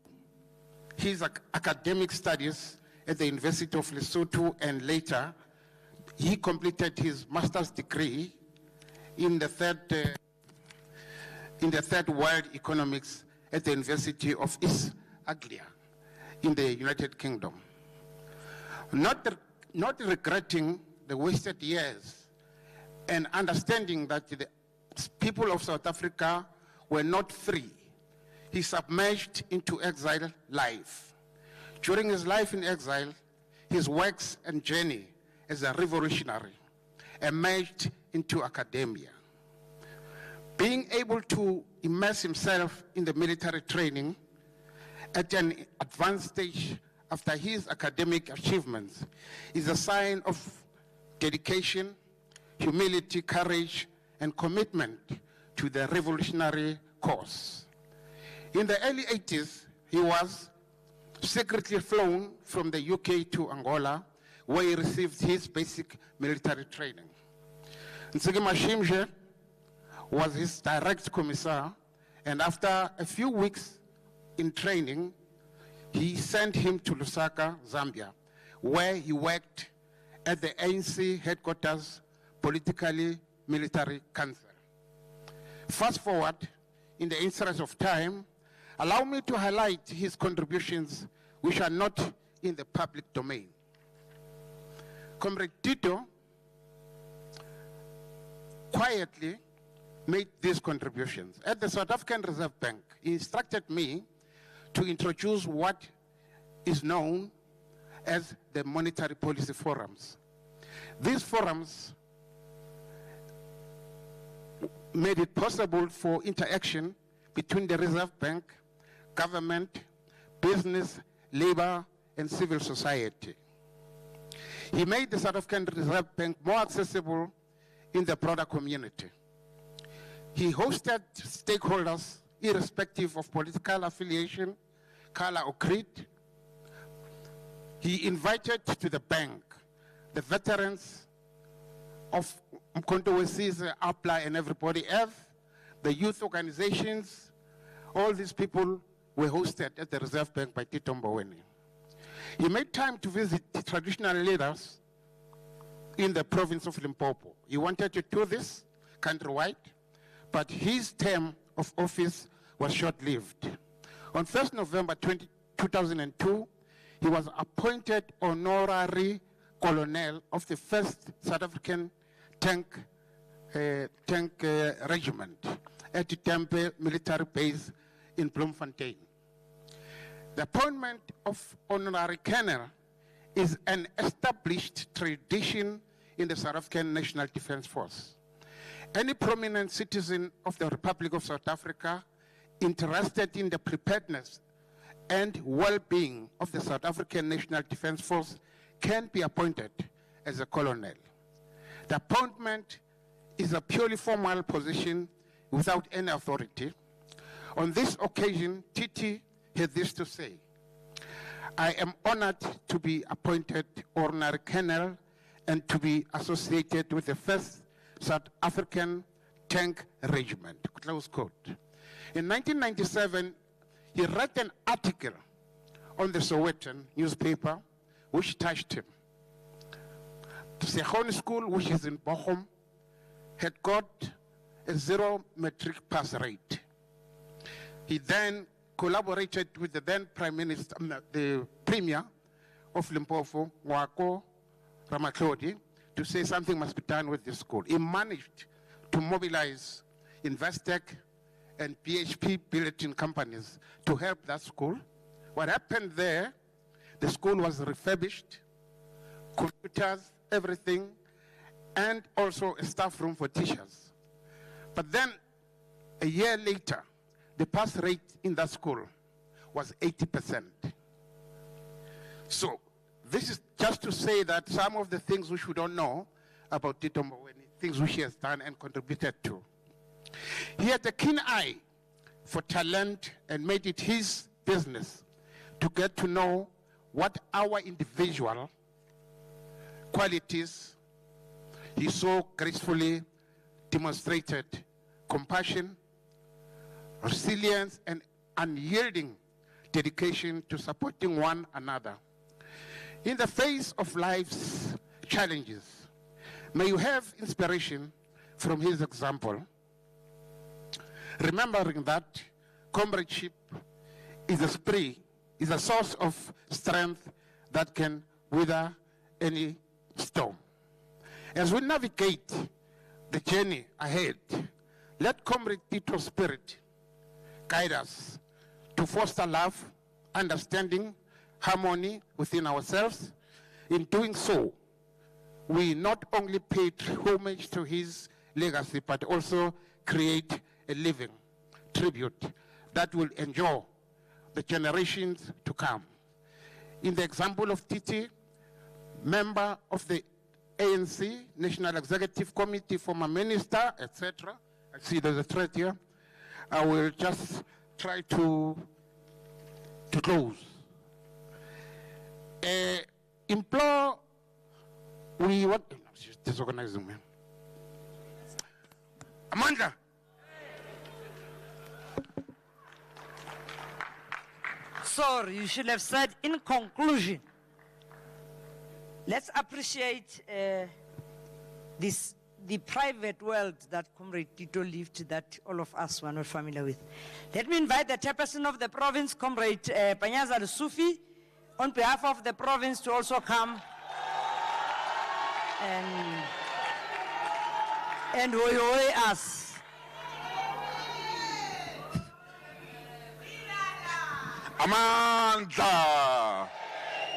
his academic studies at the University of Lesotho, and later he completed his master's degree in the third world economics at the University of East Anglia in the United Kingdom. Not not regretting the wasted years and understanding that the people of South Africa were not free, he submerged into exile life. During his life in exile, his works and journey as a revolutionary emerged into academia. Being able to immerse himself in the military training at an advanced stage after his academic achievements is a sign of dedication, humility, courage, and commitment to the revolutionary cause. In the early 80s, he was secretly flown from the UK to Angola, where he received his basic military training. Nsigi Mashimje was his direct commissar, and after a few weeks in training, he sent him to Lusaka, Zambia, where he worked at the ANC headquarters politically military council. Fast forward, in the interest of time, allow me to highlight his contributions which are not in the public domain. Comrade Tito quietly made these contributions. At the South African Reserve Bank, he instructed me to introduce what is known as the monetary policy forums. These forums made it possible for interaction between the Reserve Bank, government, business, labor, and civil society. He made the South African Reserve Bank more accessible in the broader community. He hosted stakeholders irrespective of political affiliation, color, or creed. He invited to the bank the veterans of Mkhonto Wesizwe, APLA, and everybody else, the youth organizations. All these people were hosted at the Reserve Bank by Tito Mboweni. He made time to visit the traditional leaders in the province of Limpopo. He wanted to do this countrywide, but his term of office was short-lived. On 1st November 2002, he was appointed honorary colonel of the 1st South African tank regiment at the Tempe military base in Bloemfontein. The appointment of honorary colonel is an established tradition in the South African National Defence Force. Any prominent citizen of the Republic of South Africa interested in the preparedness and well-being of the South African National Defence Force can be appointed as a colonel. The appointment is a purely formal position without any authority. On this occasion, Titi had this to say: I am honored to be appointed honorary colonel and to be associated with the 1st South African Tank Regiment, close quote. In 1997, he read an article on the Sowetan newspaper which touched him. The Sehone School, which is in Bochum, had got a 0 metric pass rate. He then collaborated with the then Prime Minister, the Premier of Limpopo, Wako Ramatlhodi, to say something must be done with this school. He managed to mobilize Investec and PHP bulletin companies to help that school. What happened there, the school was refurbished, computers, everything, and also a staff room for teachers. But then, a year later, the pass rate in that school was 80%. So, this is just to say that some of the things which we don't know about Tito Mboweni, things which he has done and contributed to. He had a keen eye for talent and made it his business to get to know what our individual qualities. He so gracefully demonstrated compassion, resilience, and unyielding dedication to supporting one another. In the face of life's challenges, may you have inspiration from his example, remembering that comradeship is a source of strength that can wither any storm. As we navigate the journey ahead, let Comrade Tito's spirit guide us to foster love, understanding, harmony within ourselves. In doing so, we not only paid homage to his legacy, but also create a living tribute that will endure the generations to come. In the example of Titi, member of the ANC National Executive Committee, former minister, etc. I see there's a thread here. I will just try to close. Implore, we want, disorganizing me. Amanda. Sorry, you should have said in conclusion. Let's appreciate the private world that Comrade Tito lived that all of us were not familiar with. Let me invite the chairperson of the province, Comrade Panyaza Sufi, on behalf of the province to also come and hoy us. Amandla!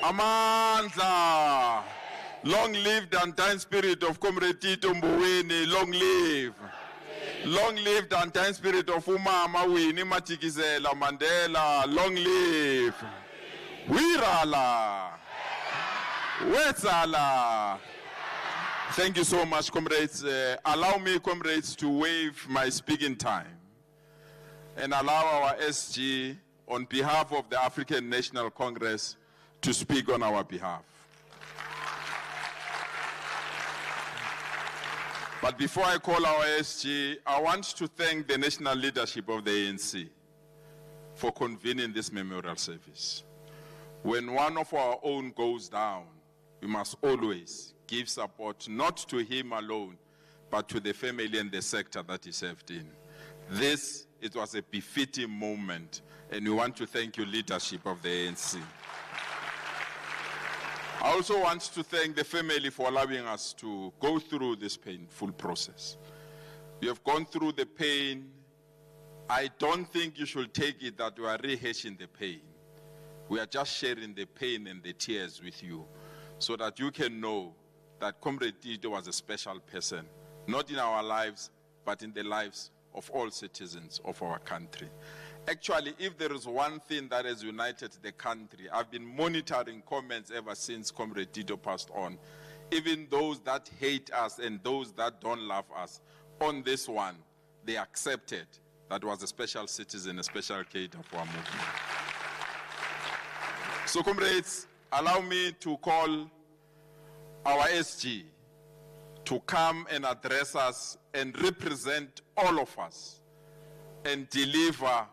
Amandla! Long live the undying spirit of Comrade Tito Mboweni, long live! Long live the undying spirit of Umama Winnie Madikizela Mandela, long live! Wirala! Wetsala! Thank you so much, comrades. Allow me, comrades, to waive my speaking time and allow our SG, on behalf of the African National Congress, to speak on our behalf. But before I call our SG, I want to thank the national leadership of the ANC for convening this memorial service. When one of our own goes down, we must always give support not to him alone, but to the family and the sector that he served in. It was a befitting moment, and we want to thank you, leadership of the ANC. I also want to thank the family for allowing us to go through this painful process. You have gone through the pain. I don't think you should take it that we are rehashing the pain. We are just sharing the pain and the tears with you so that you can know that Comrade Tito was a special person, not in our lives, but in the lives of all citizens of our country. Actually, if there is one thing that has united the country, I've been monitoring comments ever since Comrade Tito passed on. Even those that hate us and those that don't love us, on this one, they accepted that was a special citizen, a special cater for our movement. So, comrades, allow me to call our SG to come and address us and represent all of us and deliver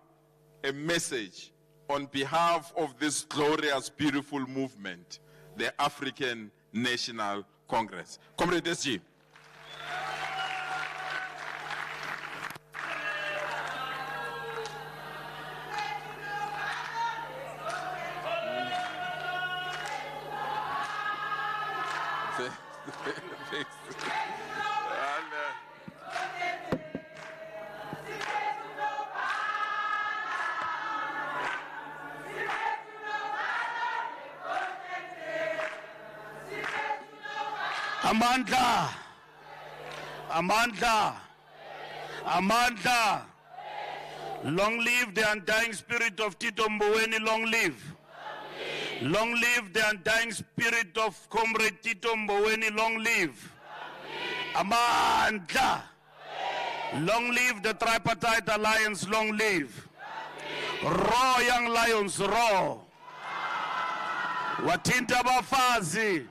a message on behalf of this glorious, beautiful movement, the African National Congress. Comrade SG. Amandla, Amandla, Amandla. Long live the undying spirit of Tito Mboweni, long live. Long live the undying spirit of Comrade Tito Mboweni, long live. Amandla. Long live the tripartite alliance, long live. Roar, young lions, roar. Watinta bafazi.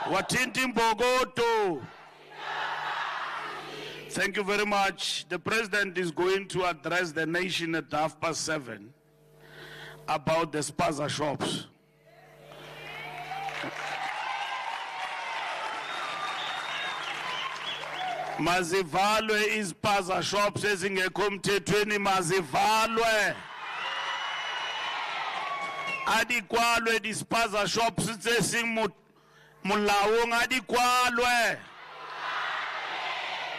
Watinti Mbogoto. Thank you very much. The president is going to address the nation at 7:30 about the spaza shops. Mazivalwe is spaza shops ezingekho mthethweni, mazivalwe. Adikwalwe di spaza shops Molao ngadi kwalwe.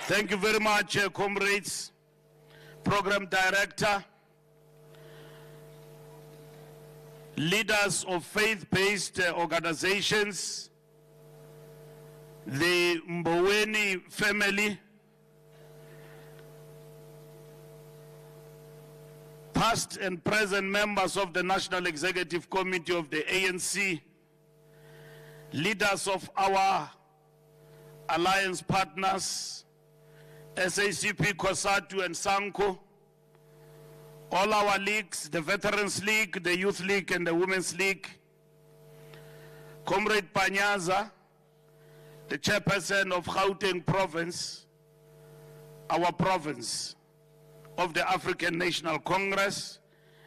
Thank you very much, comrades. Program Director, leaders of faith-based organizations, the Mboweni family, past and present members of the National Executive Committee of the ANC, leaders of our alliance partners, SACP, COSATU, and SANCO, all our leagues, the Veterans League, the Youth League, and the Women's League, Comrade Panyaza, the chairperson of Gauteng Province, our province of the African National Congress,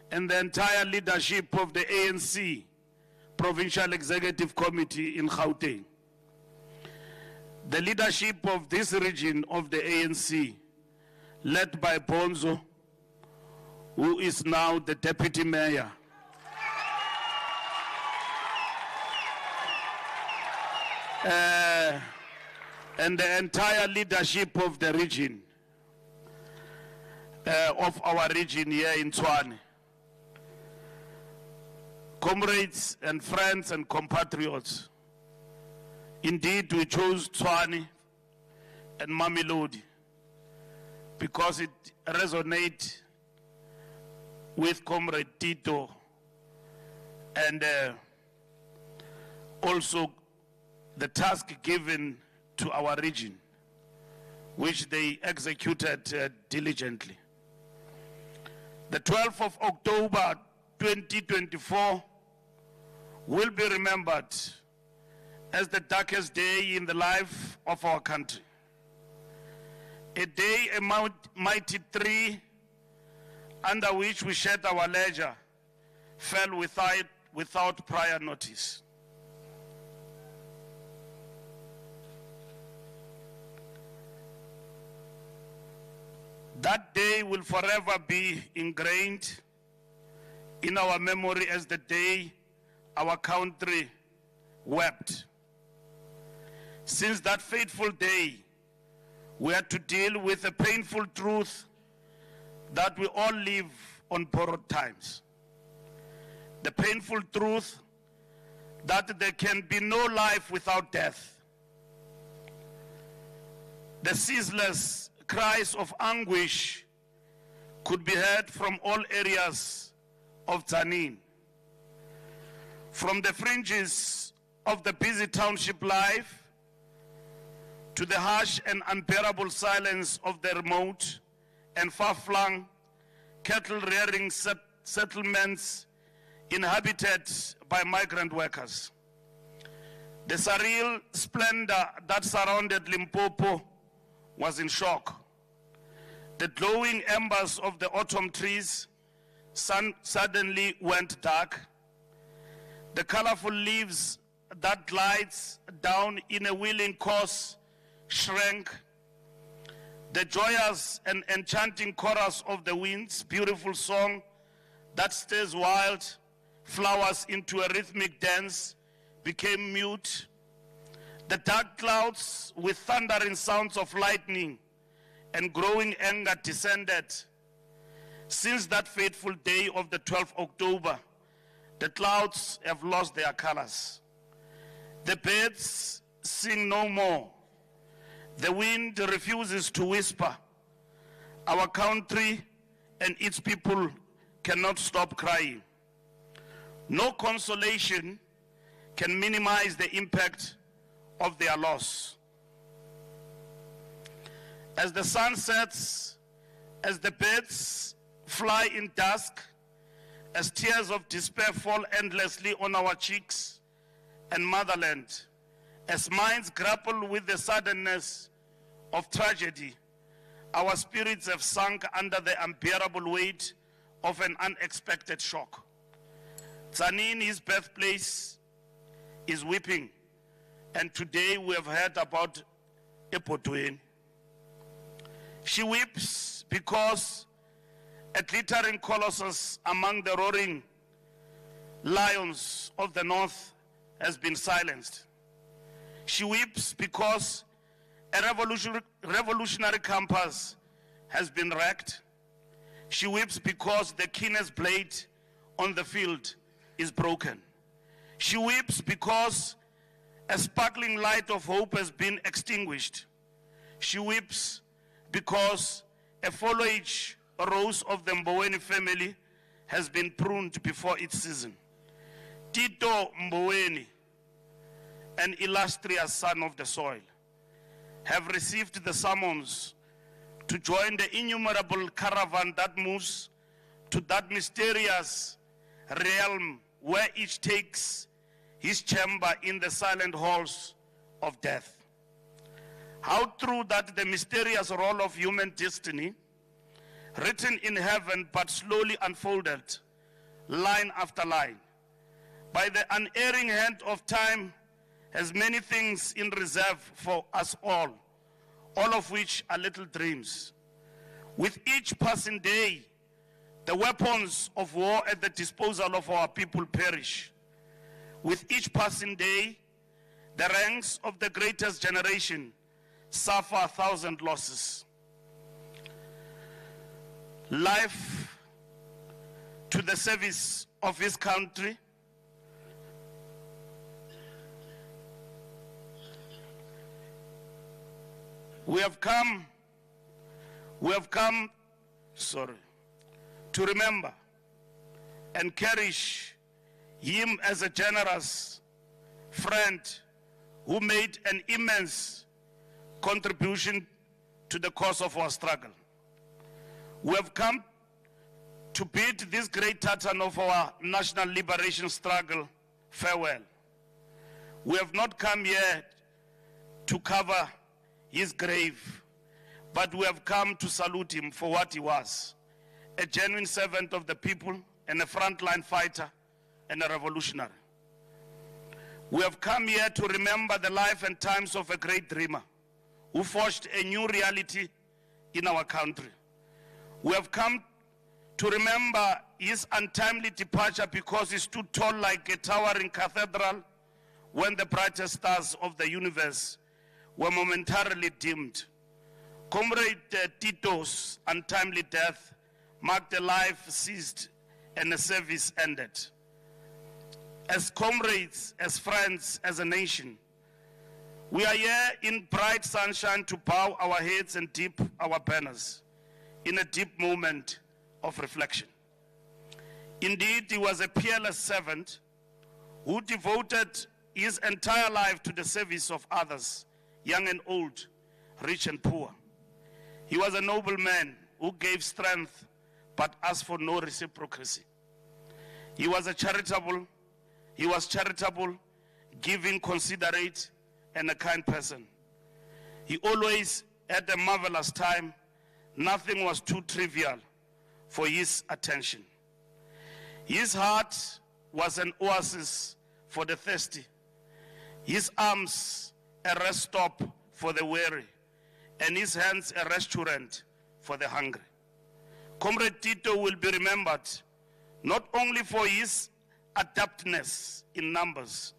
and the entire leadership of the ANC Provincial Executive Committee in Gauteng. The leadership of this region of the ANC, led by Bonzo, who is now the deputy mayor. And the entire leadership of the region, of our region here in Tshwane. Comrades and friends and compatriots, indeed we chose Tshwane and Mamelodi because it resonates with Comrade Tito and also the task given to our region, which they executed diligently. The 12th of October 2024 will be remembered as the darkest day in the life of our country. A day, a mighty tree under which we shed our leisure fell without prior notice. That day will forever be ingrained in our memory as the day our country wept. Since that fateful day, we had to deal with a painful truth that we all live on borrowed times. The painful truth that there can be no life without death. The ceaseless cries of anguish could be heard from all areas of Tzaneen. From the fringes of the busy township life to the harsh and unbearable silence of the remote and far-flung cattle-rearing settlements inhabited by migrant workers. The surreal splendor that surrounded Limpopo was in shock. The glowing embers of the autumn trees suddenly went dark. The colorful leaves that glides down in a wheeling course shrank. The joyous and enchanting chorus of the wind's beautiful song that stirs wild flowers into a rhythmic dance became mute. The dark clouds with thundering sounds of lightning and growing anger descended. Since that fateful day of the 12th October, the clouds have lost their colors. The birds sing no more. The wind refuses to whisper. Our country and its people cannot stop crying. No consolation can minimize the impact of their loss. As the sun sets, as the birds fly in dusk, as tears of despair fall endlessly on our cheeks and motherland, as minds grapple with the suddenness of tragedy, our spirits have sunk under the unbearable weight of an unexpected shock. Tzaneen, his birthplace, is weeping, and today we have heard about Epotweni. She weeps because a glittering colossus among the roaring lions of the north has been silenced. She weeps because a revolutionary campus has been wrecked. She weeps because the keenest blade on the field is broken. She weeps because a sparkling light of hope has been extinguished. She weeps because a foliage rose of the Mboweni family has been pruned before its season. Tito Mboweni, an illustrious son of the soil, have received the summons to join the innumerable caravan that moves to that mysterious realm where each takes his chamber in the silent halls of death. How true that the mysterious role of human destiny, written in heaven but slowly unfolded, line after line, by the unerring hand of time, has many things in reserve for us all of which are little dreams. With each passing day, the weapons of war at the disposal of our people perish. With each passing day, the ranks of the greatest generation suffer 1,000 losses. Life to the service of his country we have come to remember and cherish him as a generous friend who made an immense contribution to the cause of our struggle. We have come to bid this great titan of our national liberation struggle farewell. We have not come here to cover his grave, but we have come to salute him for what he was: a genuine servant of the people and a frontline fighter and a revolutionary. We have come here to remember the life and times of a great dreamer who forged a new reality in our country. We have come to remember his untimely departure because he stood tall like a towering cathedral when the brightest stars of the universe were momentarily dimmed. Comrade Tito's untimely death marked a life seized and a service ended. As comrades, as friends, as a nation, we are here in bright sunshine to bow our heads and dip our banners in a deep moment of reflection. Indeed, he was a peerless servant who devoted his entire life to the service of others, young and old, rich and poor. He was a noble man who gave strength but asked for no reciprocity. He was charitable, giving, considerate, and a kind person. He always had a marvelous time. Nothing was too trivial for his attention. His heart was an oasis for the thirsty, his arms a rest stop for the weary, and his hands a restaurant for the hungry. Comrade Tito will be remembered not only for his adeptness in numbers,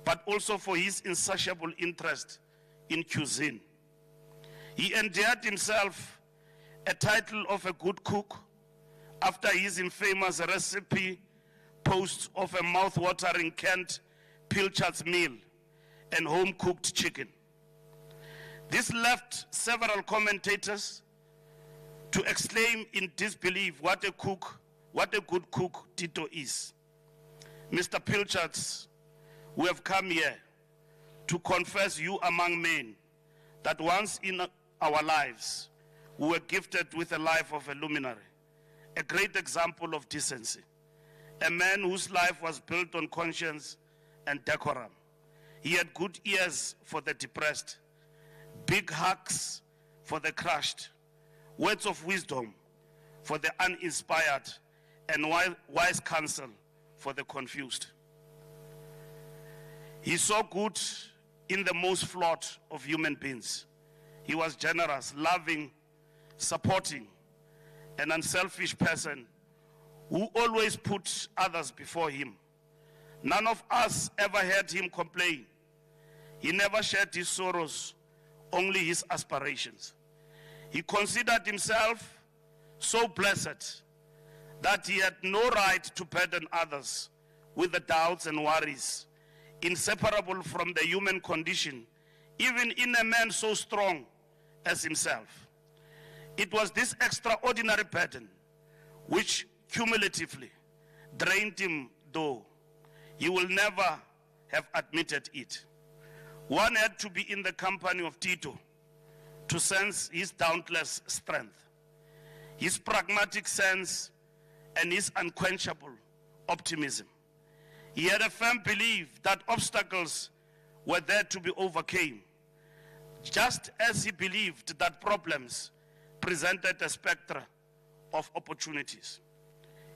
but also for his insatiable interest in cuisine. He endeared himself a title of a good cook after his infamous recipe post of a mouth-watering canned pilchards meal and home-cooked chicken. This left several commentators to exclaim in disbelief what a good cook Tito is. Mr. Pilchards, we have come here to confess you among men that once in our lives we were gifted with a life of a luminary, a great example of decency, a man whose life was built on conscience and decorum. He had good ears for the depressed, big hugs for the crushed, words of wisdom for the uninspired, and wise counsel for the confused. He saw good in the most flawed of human beings. He was generous, loving, supporting, an unselfish person who always put others before him. None of us ever heard him complain. He never shared his sorrows, only his aspirations. He considered himself so blessed that he had no right to burden others with the doubts and worries inseparable from the human condition, even in a man so strong as himself. It was this extraordinary burden which cumulatively drained him, though he will never have admitted it. One had to be in the company of Tito to sense his dauntless strength, his pragmatic sense, and his unquenchable optimism. He had a firm belief that obstacles were there to be overcome, just as he believed that problems presented a spectrum of opportunities.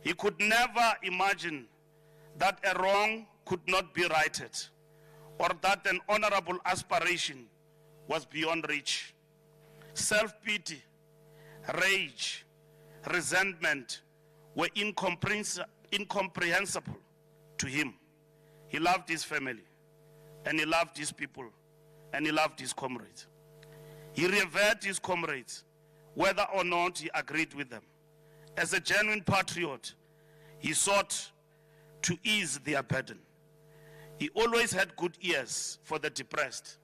He could never imagine that a wrong could not be righted, or that an honorable aspiration was beyond reach. Self-pity, rage, resentment were incomprehensible to him. He loved his family, and he loved his people, and he loved his comrades. He revered his comrades, whether or not he agreed with them. As a genuine patriot, he sought to ease their burden. He always had good ears for the depressed.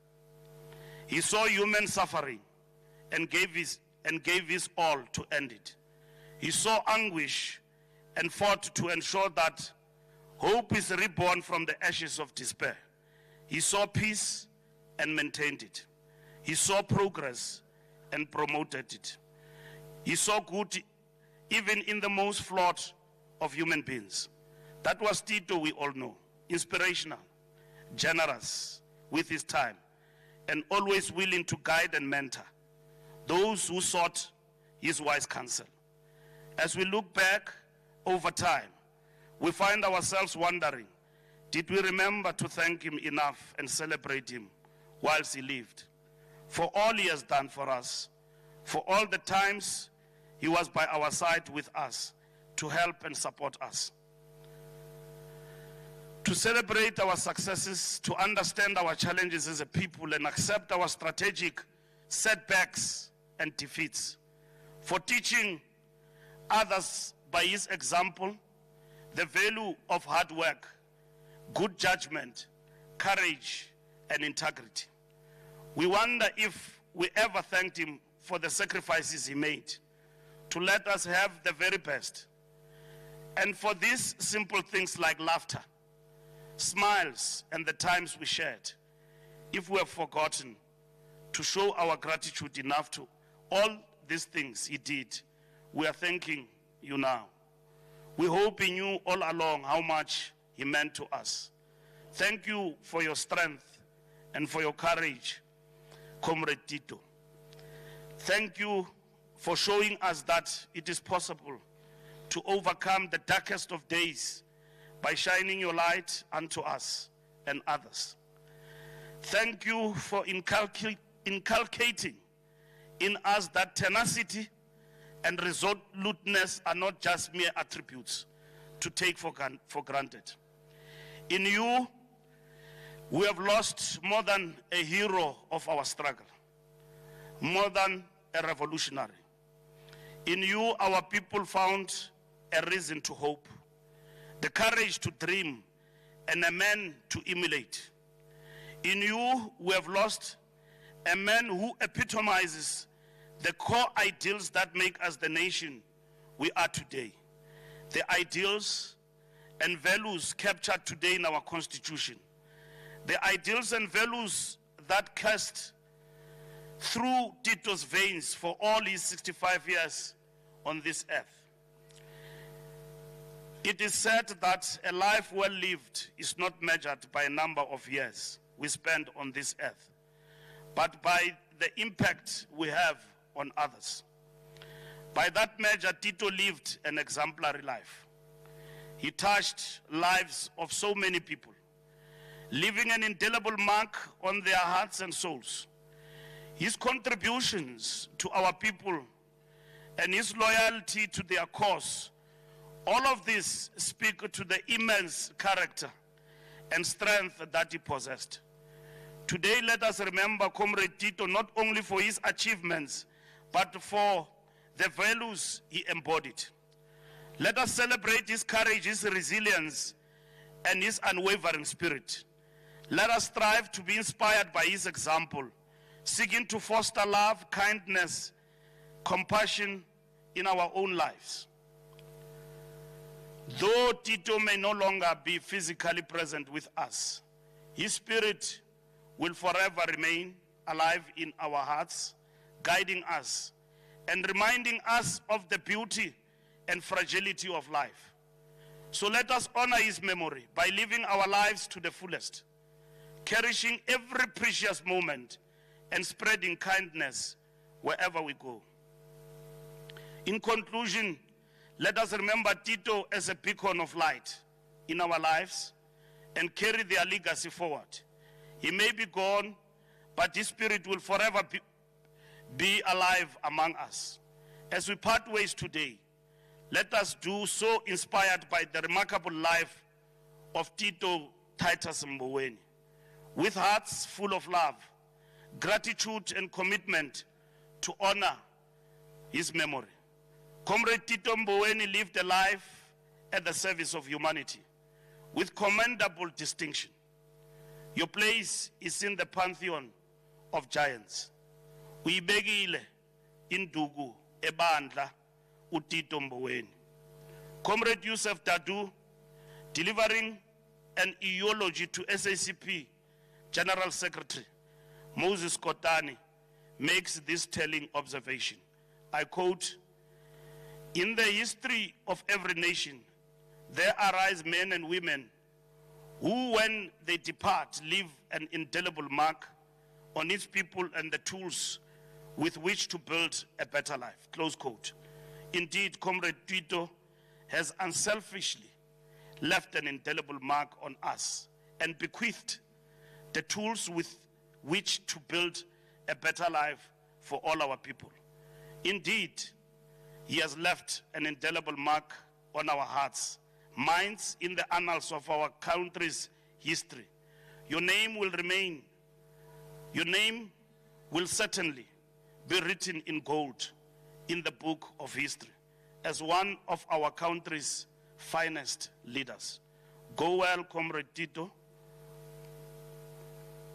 He saw human suffering and gave his all to end it. He saw anguish and fought to ensure that hope is reborn from the ashes of despair. He saw peace and maintained it. He saw progress and promoted it. He saw good even in the most flawed of human beings. That was Tito, we all know. Inspirational, generous with his time, and always willing to guide and mentor those who sought his wise counsel. As we look back over time, we find ourselves wondering, did we remember to thank him enough and celebrate him whilst he lived? For all he has done for us, for all the times he was by our side with us to help and support us. To celebrate our successes, to understand our challenges as a people and accept our strategic setbacks and defeats. For teaching others by his example the value of hard work, good judgment, courage, and integrity. We wonder if we ever thanked him for the sacrifices he made to let us have the very best. And for these simple things like laughter, smiles, and the times we shared, if we have forgotten to show our gratitude enough to all these things he did, we are thanking you now. We hope he knew all along how much he meant to us. Thank you for your strength and for your courage, Comrade Tito. Thank you for showing us that it is possible to overcome the darkest of days by shining your light unto us and others. Thank you for inculcating in us that tenacity and resoluteness are not just mere attributes to take for granted. In you, we have lost more than a hero of our struggle, more than a revolutionary. In you, our people found a reason to hope, the courage to dream, and a man to emulate. In you, we have lost a man who epitomizes the core ideals that make us the nation we are today. The ideals and values captured today in our Constitution. The ideals and values that cast through Tito's veins for all his 65 years on this earth. It is said that a life well lived is not measured by a number of years we spend on this earth, but by the impact we have on others. By that measure, Tito lived an exemplary life. He touched lives of so many people, leaving an indelible mark on their hearts and souls. His contributions to our people and his loyalty to their cause, all of this speak to the immense character and strength that he possessed. Today, let us remember Comrade Tito not only for his achievements, but for the values he embodied. Let us celebrate his courage, his resilience, and his unwavering spirit. Let us strive to be inspired by his example, seeking to foster love, kindness, compassion in our own lives. Though Tito may no longer be physically present with us, his spirit will forever remain alive in our hearts, guiding us and reminding us of the beauty and fragility of life. So let us honor his memory by living our lives to the fullest, cherishing every precious moment and spreading kindness wherever we go. In conclusion, let us remember Tito as a beacon of light in our lives and carry their legacy forward. He may be gone, but his spirit will forever be alive among us. As we part ways today, let us do so inspired by the remarkable life of Tito Titus Mboweni, with hearts full of love, gratitude, and commitment to honor his memory. Comrade Tito Mboweni lived a life at the service of humanity with commendable distinction. Your place is in the pantheon of giants. Uyibekile indugu ebandla uTito Mboweni. Comrade Yusuf Dadu, delivering an eulogy to SACP General Secretary Moses Kotani, makes this telling observation. I quote, "In the history of every nation, there arise men and women who, when they depart, leave an indelible mark on its people and the tools with which to build a better life." Close quote. Indeed, Comrade Tito has unselfishly left an indelible mark on us and bequeathed the tools with which to build a better life for all our people. Indeed, he has left an indelible mark on our hearts, minds, in the annals of our country's history. Your name will remain, your name will certainly be written in gold in the book of history as one of our country's finest leaders. Go well, Comrade Tito.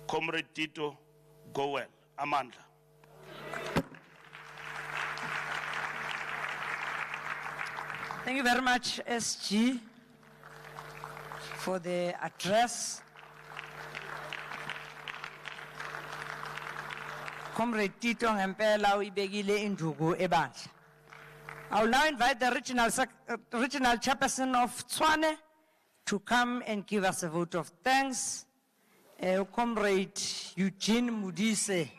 Comrade Tito, go well. Amanda. Thank you very much, SG, for the address. Comrade Tito ngempela uyibekile induku ebandla. I will now invite the regional chairperson of Tshwane to come and give us a vote of thanks. Comrade Eugene Mudise,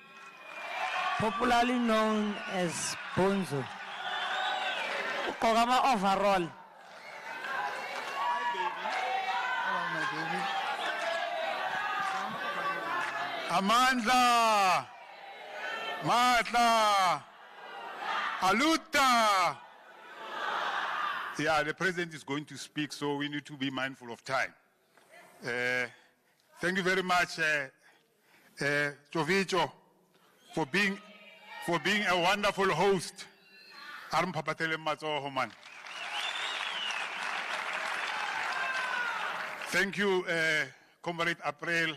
popularly known as Bonzo. Kogama overall. Amandla, Matla, Aluta. Yeah, the president is going to speak, so we need to be mindful of time. Thank you very much, Jovicho, for being a wonderful host. Thank you, Comrade April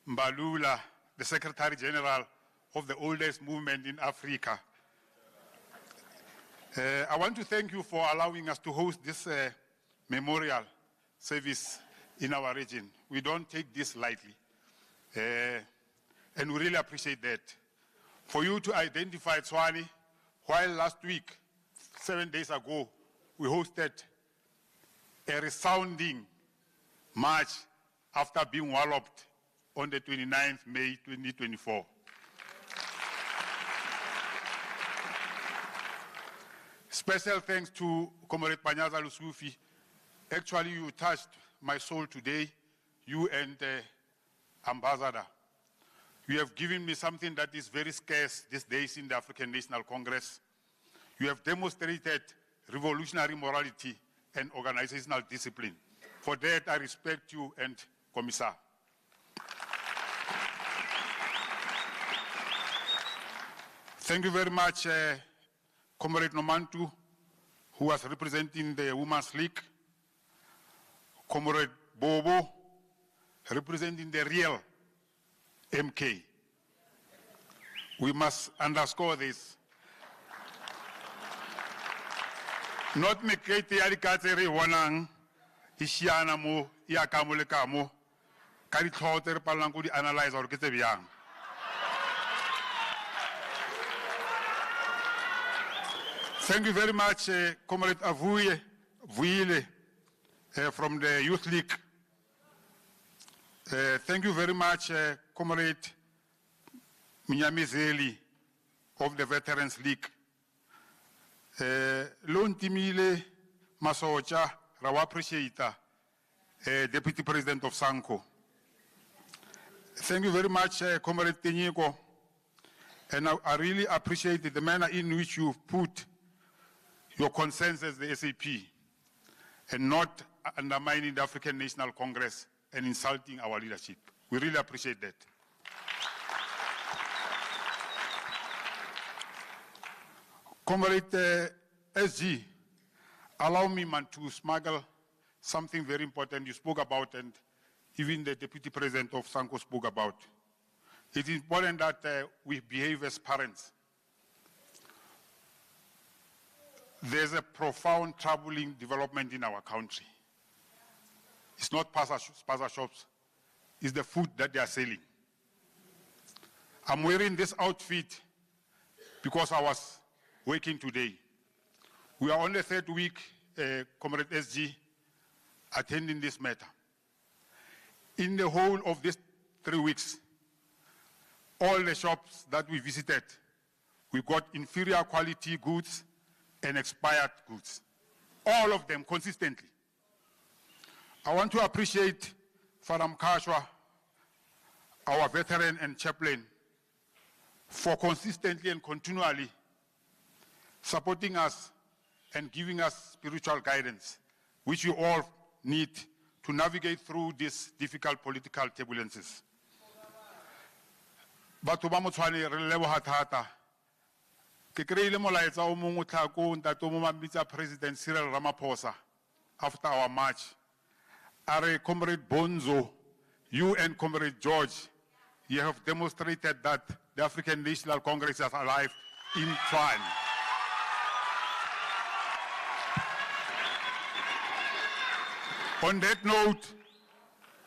Mbalula, the Secretary General of the oldest movement in Africa. I want to thank you for allowing us to host this memorial service in our region. We don't take this lightly, and we really appreciate that. For you to identify Tshwane, while last week, 7 days ago, we hosted a resounding march after being walloped on the 29th May 2024. Special thanks to Comrade Panyaza Lusufi. Actually, you touched my soul today, you and the Ambassador. You have given me something that is very scarce these days in the African National Congress. You have demonstrated revolutionary morality and organizational discipline. For that, I respect you and Commissar. Thank you very much, Comrade Nomantu, who was representing the Women's League. Comrade Bobo, representing the real MK. We must underscore this. Not make it the wanang ishiana mo iakamu le kamo kari thoter palang ko di analyze or kete biang. Thank you very much, Comrade Vuile from the Youth League. Thank you very much, Comrade Minyamizeli of the Veterans League. Lontimile Masocha, Rawa Appreciator, Deputy President of Sanko. Thank you very much, Comrade Tenyeko. And I really appreciate the manner in which you've put your concerns as the SAP and not undermining the African National Congress and insulting our leadership. We really appreciate that. Comrade SG, allow me, man, to smuggle something very important you spoke about and even the Deputy President of Sanko spoke about. It is important that we behave as parents. There's a profound troubling development in our country. It's not spaza shops, it's the food that they are selling. I'm wearing this outfit because I was working today. We are on the third week, Comrade SG, attending this matter. In the whole of these 3 weeks, all the shops that we visited, we got inferior quality goods and expired goods. All of them consistently. I want to appreciate Faram Kashwa, our veteran and chaplain, for consistently and continually supporting us and giving us spiritual guidance, which we all need to navigate through these difficult political turbulences. Batho ba motshwane re leboha thata. Ke kreile molaetsa o mongwe tlhako ntate mo mabitsa President Cyril Ramaphosa after our march. Are Comrade Bonzo, you and Comrade George, you have demonstrated that the African National Congress is alive in Tshwane. On that note,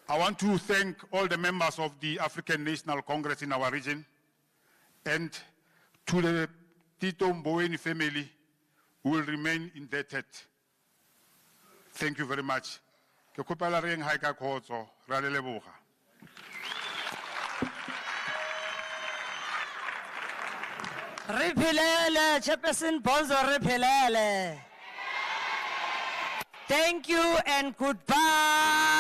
I want to thank all the members of the African National Congress in our region and to the Tito Mboweni family who will remain indebted. Thank you very much. Ke kopela re eng ha ka khotso ra le leboga. Re philele, Chairperson Bonzo, re philele. Thank you and goodbye.